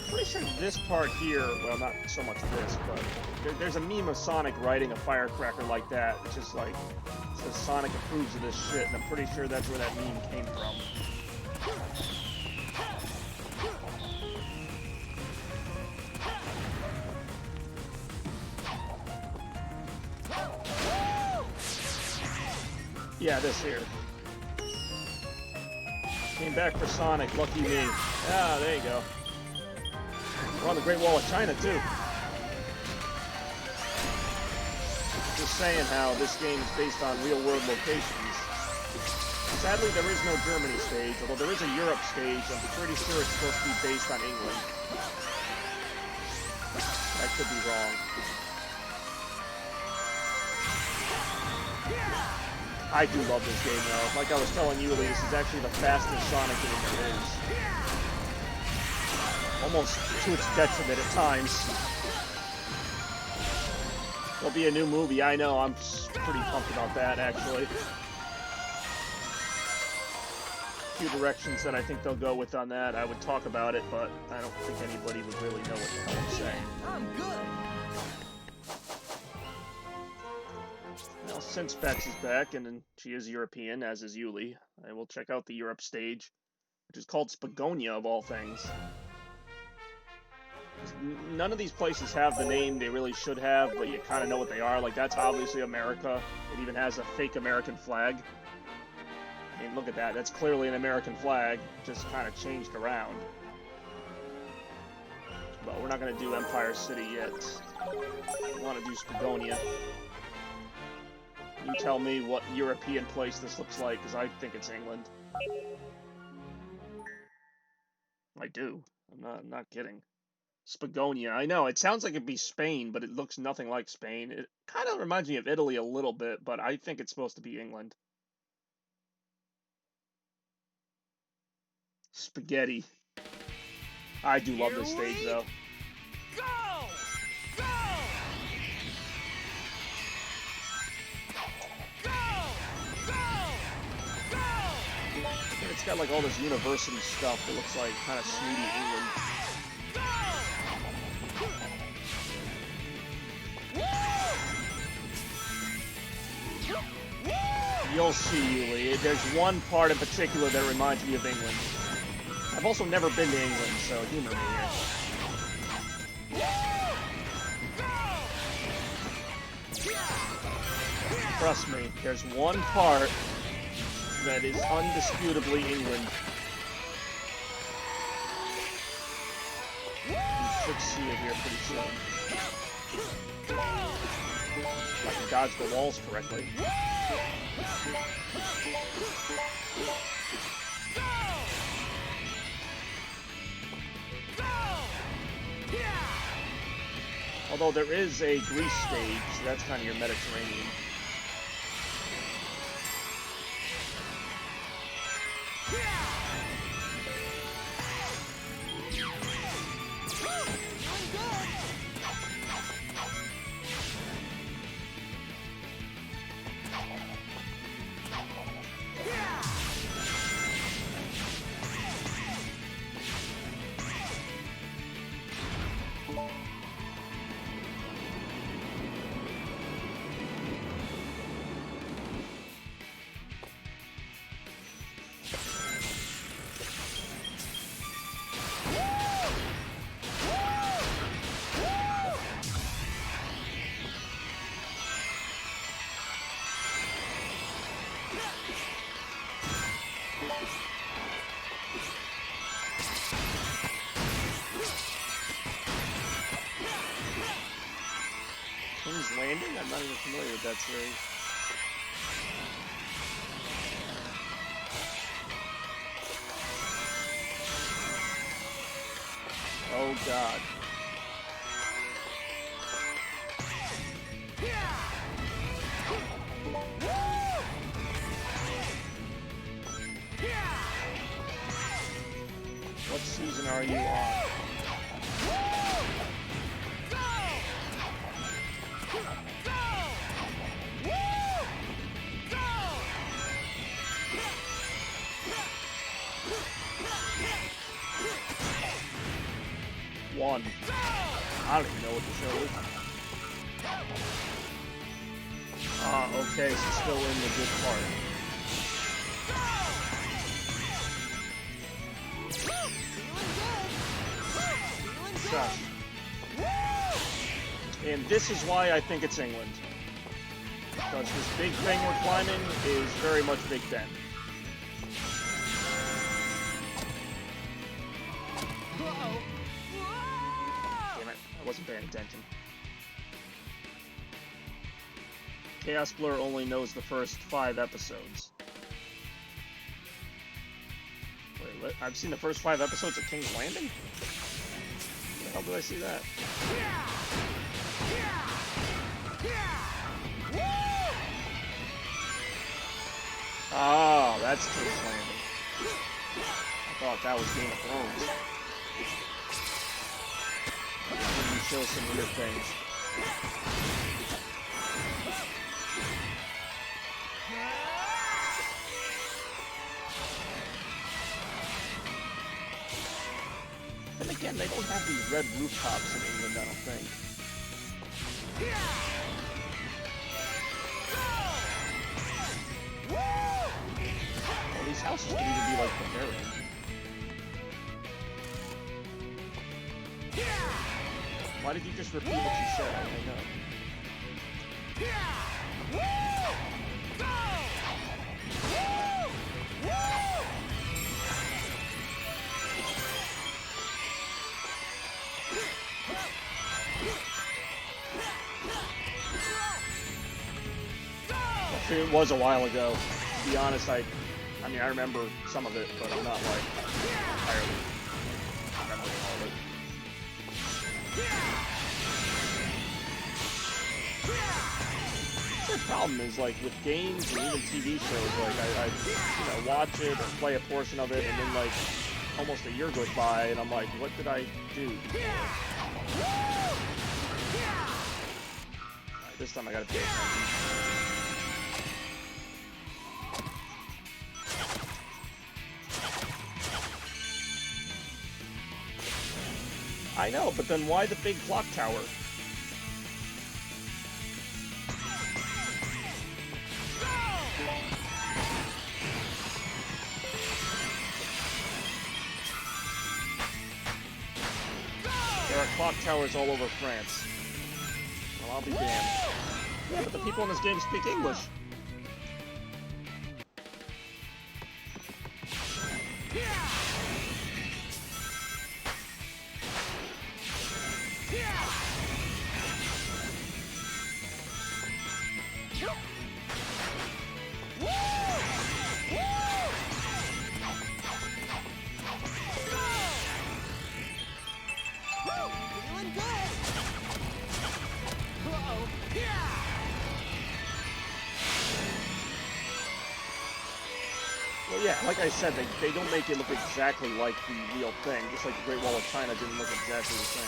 Pretty sure this part here, well, not so much this, but there's a meme of Sonic riding a firecracker like that. It's just like, it says Sonic approves of this shit, and I'm pretty sure that's where that meme came from. Yeah, this here. Came back for Sonic, lucky me. Ah, there you go. We're on the Great Wall of China, too. Just saying how this game is based on real-world locations. Sadly, there is no Germany stage, although there is a Europe stage. I'm pretty sure it's supposed to be based on England. I could be wrong. I do love this game, though. Like I was telling you, this is actually the fastest Sonic game there is. Almost to its detriment at times. There'll be a new movie. I know. I'm pretty pumped about that, actually. A few directions that I think they'll go with on that. I would talk about it, but I don't think anybody would really know what the hell I'm saying. I'm good. Well, since Bex is back, and then she is European, as is Yuli, I will check out the Europe stage, which is called Spagonia, of all things. None of these places have the name they really should have, but you kind of know what they are. Like, that's obviously America. It even has a fake American flag. I mean, look at that. That's clearly an American flag, just kind of changed around. But we're not going to do Empire City yet. We want to do Spagonia. You tell me what European place this looks like, because I think it's England. I do. I'm not kidding. Spagonia. I know, it sounds like it'd be Spain, but it looks nothing like Spain. It kind of reminds me of Italy a little bit, but I think it's supposed to be England. Spaghetti. I do love this stage, though. Go! Go! Go! Go! Go! And it's got like all this university stuff that looks like kind of snooty England. You'll see, Yuli. There's one part in particular that reminds me of England. I've also never been to England, so humor me here. Trust me, there's one part that is undisputably England. You should see it here pretty soon. If I can dodge the walls correctly. Although there is a Greece stage, so that's kind of your Mediterranean. King's Landing? I'm not even familiar with that series. Oh god. What season are you on? One. I don't even know what the show is. Ah, okay, so still in the good part. Shush. And this is why I think it's England. Because this big thing we're climbing is very much Big Ben. I wasn't paying attention. Chaos Blur only knows the first 5 episodes. Wait, what? I've seen the first 5 episodes of King's Landing? Where the hell did I see that? Oh, that's King's Landing. I thought that was Game of Thrones. Show some weird things. again, they don't have these red rooftops in England, I don't think. Well, these houses could even be like Bavarian. Why did you just repeat what you said? I don't know. Actually, it was a while ago. To be honest, I mean, I remember some of it, but I'm not like entirely remembering all of it. The problem is, like, with games and even TV shows, like, I you know, watch it or play a portion of it, and then, like, almost a year goes by, and I'm like, what did I do? Right, this time I gotta pay attention. I know, but then why the big clock tower? There are clock towers all over France. Well, I'll be damned. Yeah, but the people in this game speak English. Well, yeah, like I said, they don't make it look exactly like the real thing, just like the Great Wall of China didn't look exactly the same.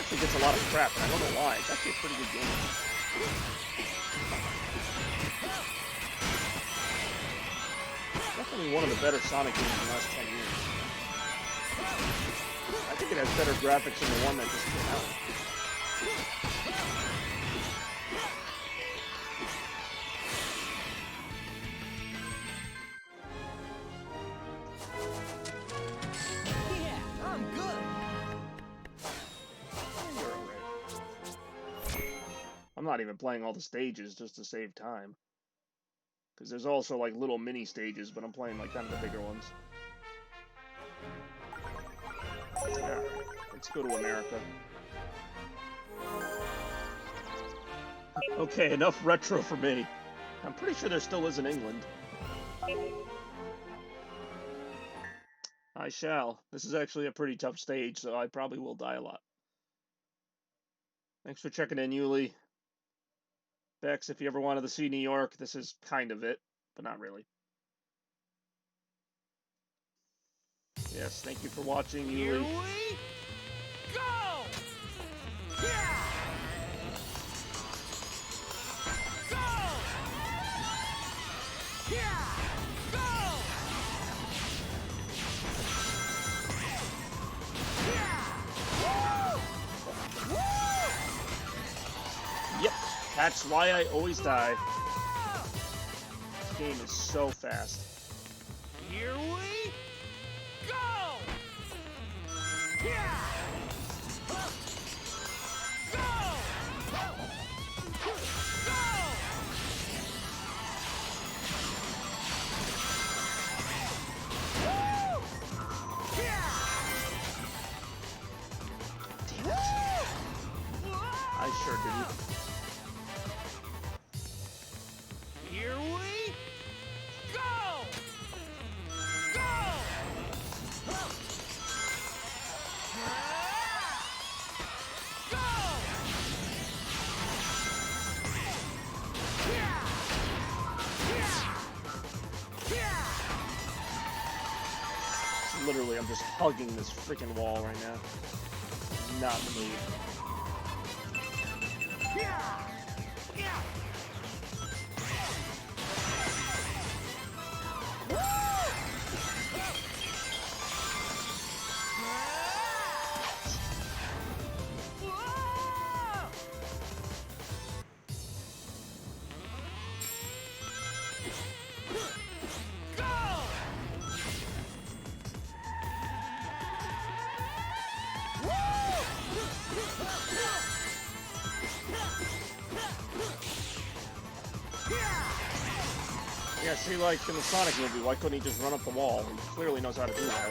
It gets a lot of crap, and I don't know why. It's actually a pretty good game. Definitely one of the better Sonic games in the last 10 years. I think it has better graphics than the one that just came out. Yeah, I'm good. I'm not even playing all the stages just to save time. Because there's also like little mini stages, but I'm playing like kind of the bigger ones. Yeah, let's go to America. Okay, enough retro for me. I'm pretty sure there still is in England. I shall. This is actually a pretty tough stage, so I probably will die a lot. Thanks for checking in, Yuli. Bex, if you ever wanted to see New York, this is kind of it, but not really. Yes, thank you for watching, Yuli. Here we go! Yeah! Go! Yeah! Go! Yeah! Woo! Woo! Yep, that's why I always die. This game is so fast. Here we go! Yeah! Go! Go! Woo! Yeah! Damn it. I sure didn't. Here we go! Go! literally, I'm just hugging this freaking wall right now. Not in the mood. Yeah, see, like in the Sonic movie, why couldn't he just run up the wall? He clearly knows how to do that.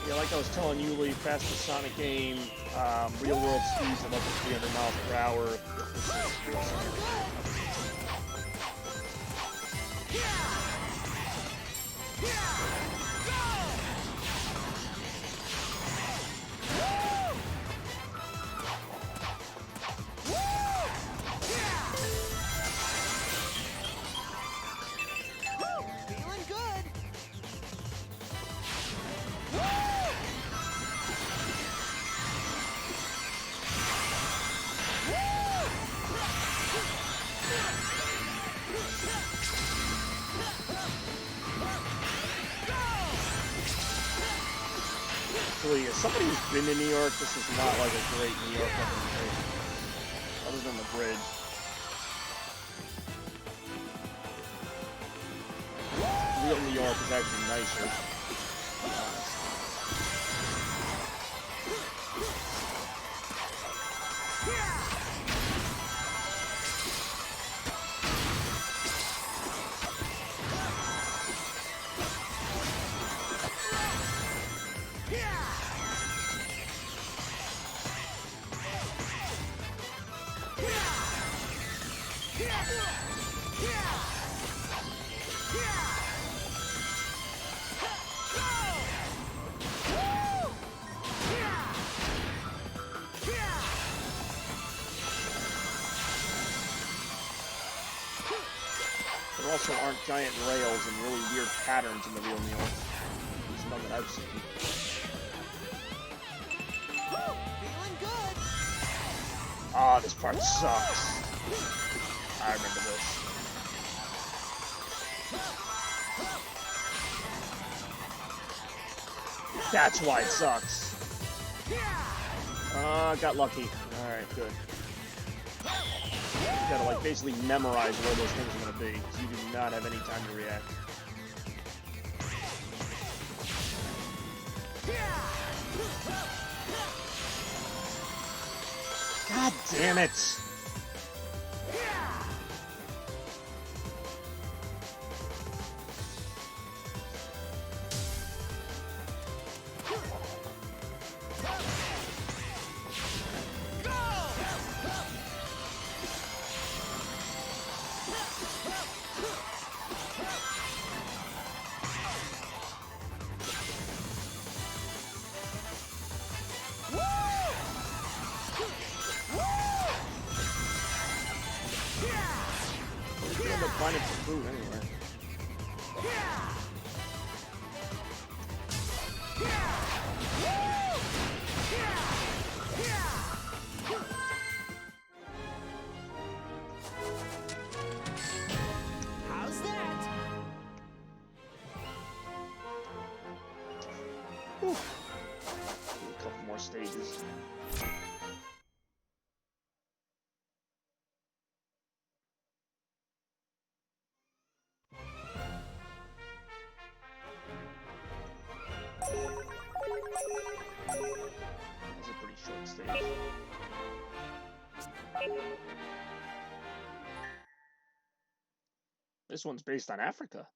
Yeah, like I was telling you, Lee, fastest Sonic game, real world speeds of up to 300 miles per hour. Feeling good. Actually, as somebody who's been to New York, this is not like a great New York representation, other than the bridge. Real New York is actually nicer. There also aren't giant rails and really weird patterns in the real New York. At least none that I've seen. Feeling good. Ah, this part sucks. I remember this. That's why it sucks. Got lucky. Alright, good. You gotta, like, basically memorize where those things are gonna be, because you do not have any time to react. God damn it! You end up finding some food anyway. How's that? Whew. Do a couple more stages. It's a pretty short stage. This one's based on Africa.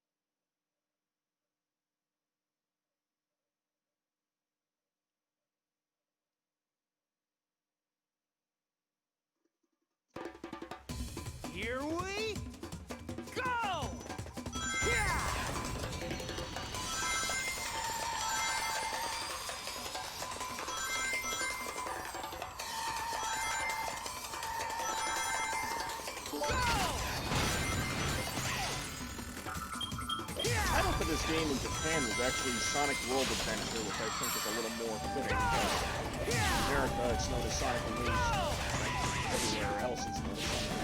Here we go! Yeah! The title for this game in Japan was actually Sonic World Adventure, which I think is a little more fitting. But in America, it's known as Sonic Unleashed. Everywhere else, it's known as Sonic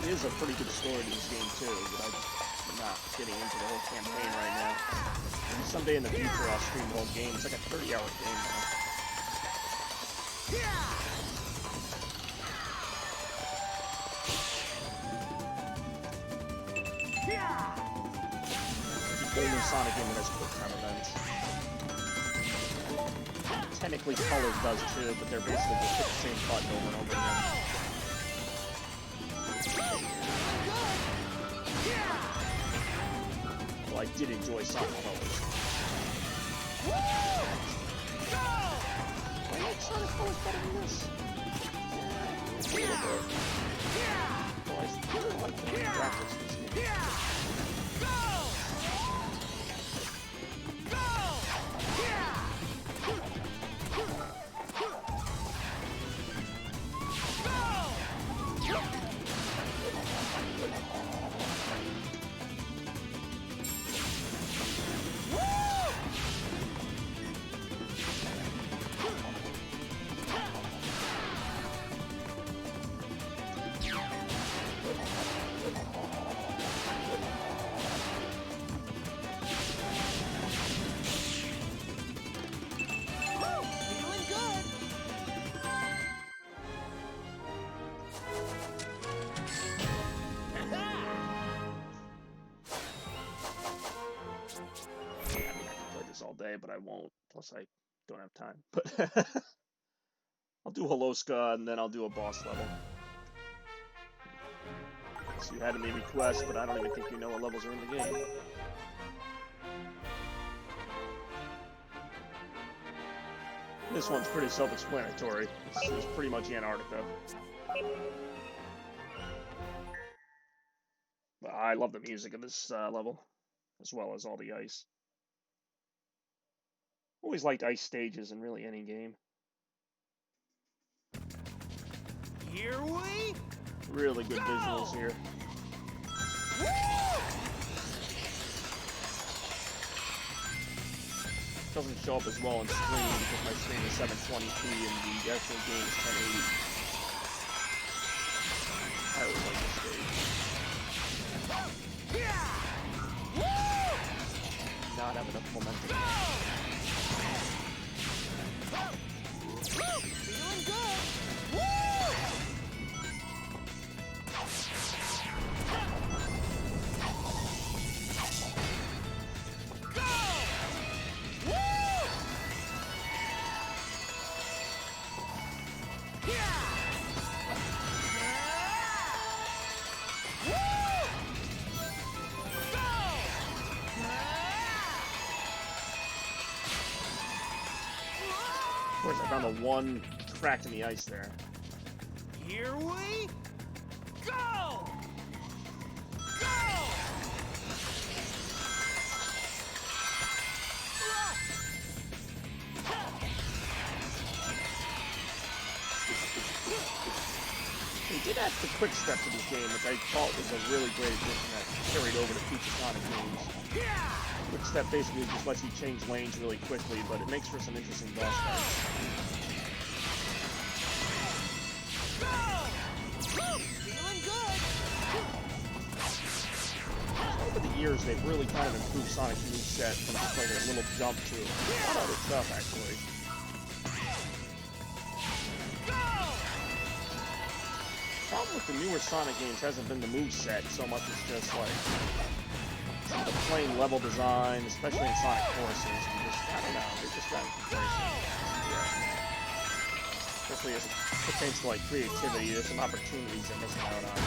is a pretty good story to this game too, but I'm just not getting into the whole campaign right now. Maybe someday in the future I'll stream the whole game. It's like a 30-hour game now. The only Sonic game that has quick time events. Technically Colors does too, but they're basically just hit the same button over and over again. Well, I did enjoy Sonic Colors. I like Sonic Colors better than this. A little bit. Well, I still like the graphics in this game. All day, but I won't. Plus, I don't have time. But I'll do Holoska and then I'll do a boss level. So you had to make requests, but I don't even think you know what levels are in the game. This one's pretty self-explanatory. This is pretty much Antarctica. But I love the music of this level, as well as all the ice. Always liked ice stages in really any game. Here we really good visuals here. Doesn't show up as well on screen because my screen is 720p and the actual game is 1080. I always like this stage. Not have enough momentum. feeling good. Of course, I found the one crack in the ice there. Here we go! Go! did add the quick step to this game, which I thought was a really great addition that carried over to future Sonic games. Quick step basically just lets you change lanes really quickly, but it makes for some interesting boss fights. Feeling good. Over the years, they've really kind of improved Sonic's moveset from just like a little jump to a lot of other stuff, actually. The problem with the newer Sonic games hasn't been the moveset so much as just like some of the plain level design, especially in Sonic Forces. And just, I don't know, they've just gotten complacent. Yeah. Especially as it pertains to like creativity, there's some opportunities they're missing out on.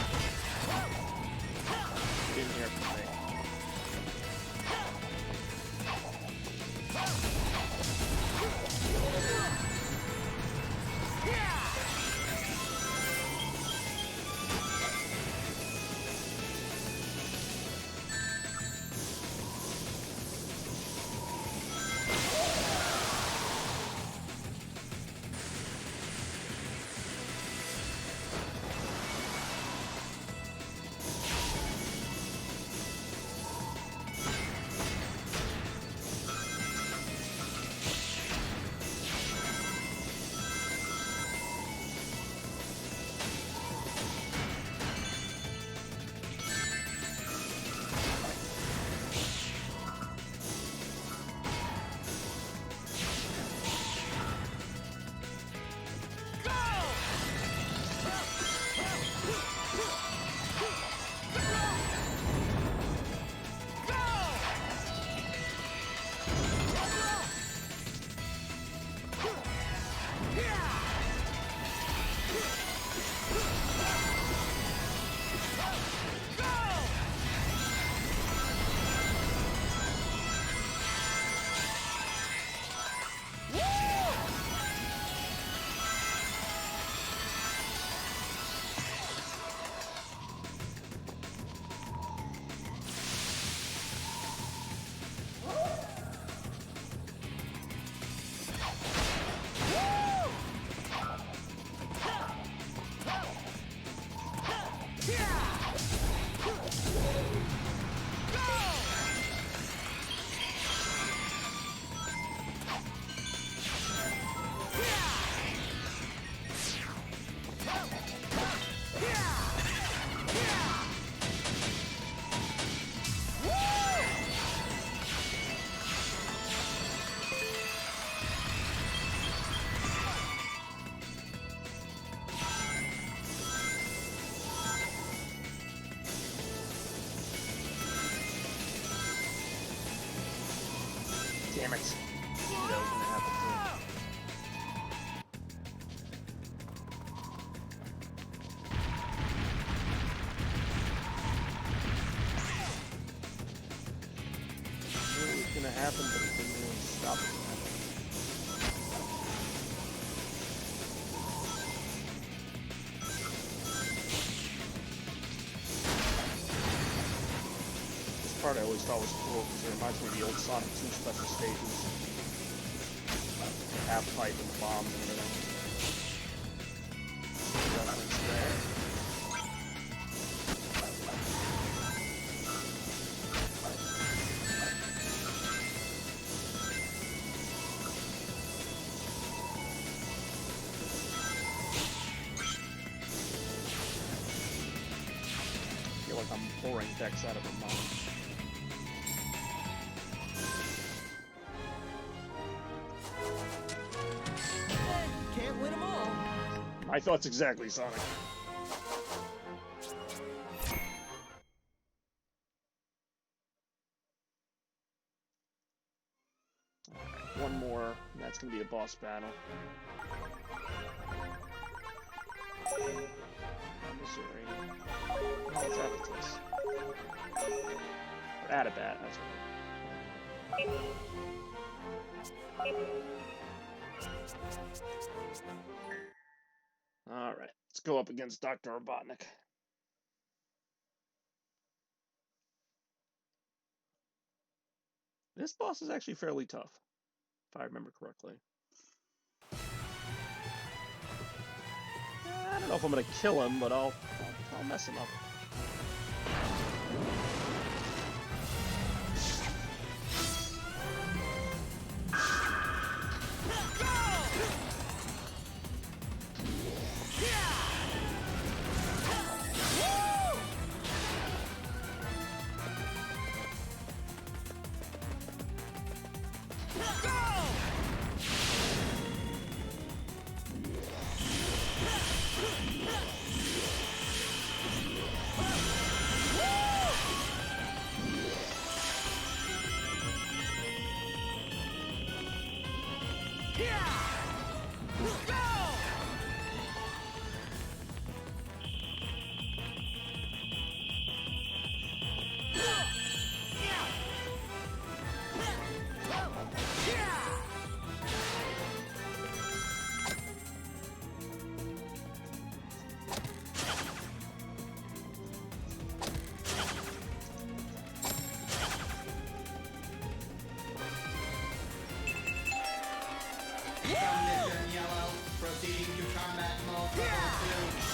Get in here for me. Damn it. That was gonna happen too. It was gonna happen, but it didn't really stop it. This part I always thought was cool because it reminds me of the old Sonic 2 special stages. The half pipe and the bombs and everything. Reference there. I feel like I'm pouring decks out of a mine. Can't win them all. My thoughts exactly, Sonic. Alright, one more, and that's gonna be a boss battle. Missouri. Oh, it's Abatus. Or Adabat, that's right. Alright, let's go up against Dr. Robotnik. This boss is actually fairly tough, if I remember correctly. I don't know if I'm gonna kill him, but I'll mess him up. Condition yellow. Proceeding to combat mode level 2.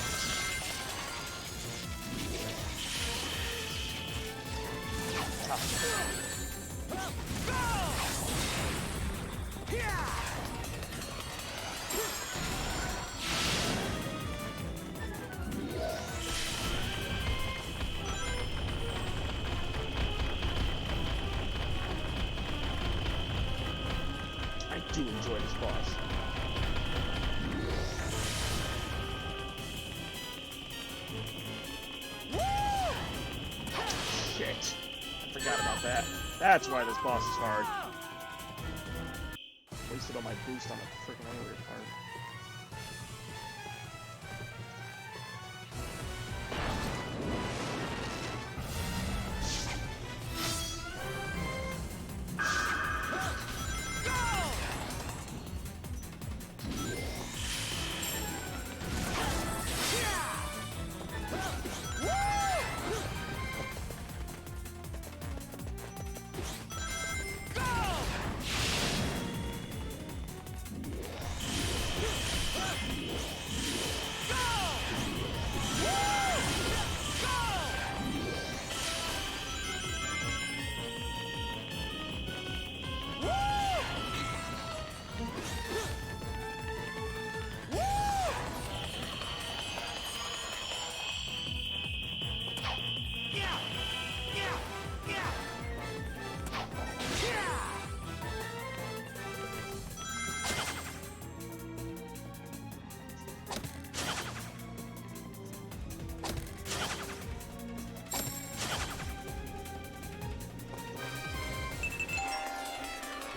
I do enjoy this boss. Shit. I forgot about that. That's why this boss is hard. Wasted all my boost on the freaking earlier part.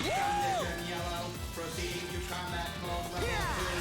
Condition yellow. Proceeding to combat mode level 2.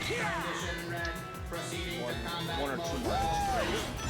Condition red. Proceeding to combat One or mode two level more. 3.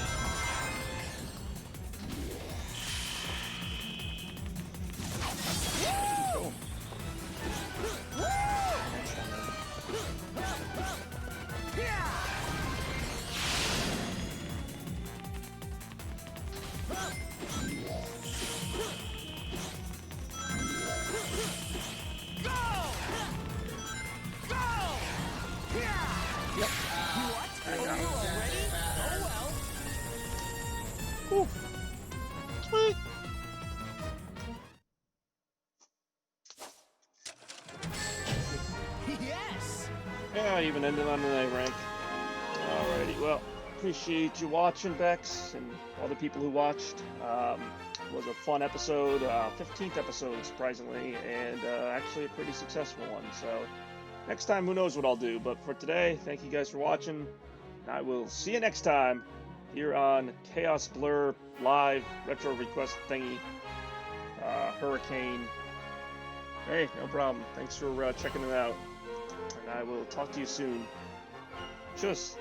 Yeah, even ended on an A rank. Alrighty, well, appreciate you watching, Bex, and all the people who watched. It was a fun episode, 15th episode, surprisingly, and actually a pretty successful one. So, next time, who knows what I'll do. But for today, thank you guys for watching. I will see you next time here on Chaos Blur Live Retro Request Thingy. Hurricane. Hey, no problem. Thanks for checking it out. And I will talk to you soon. Tschüss.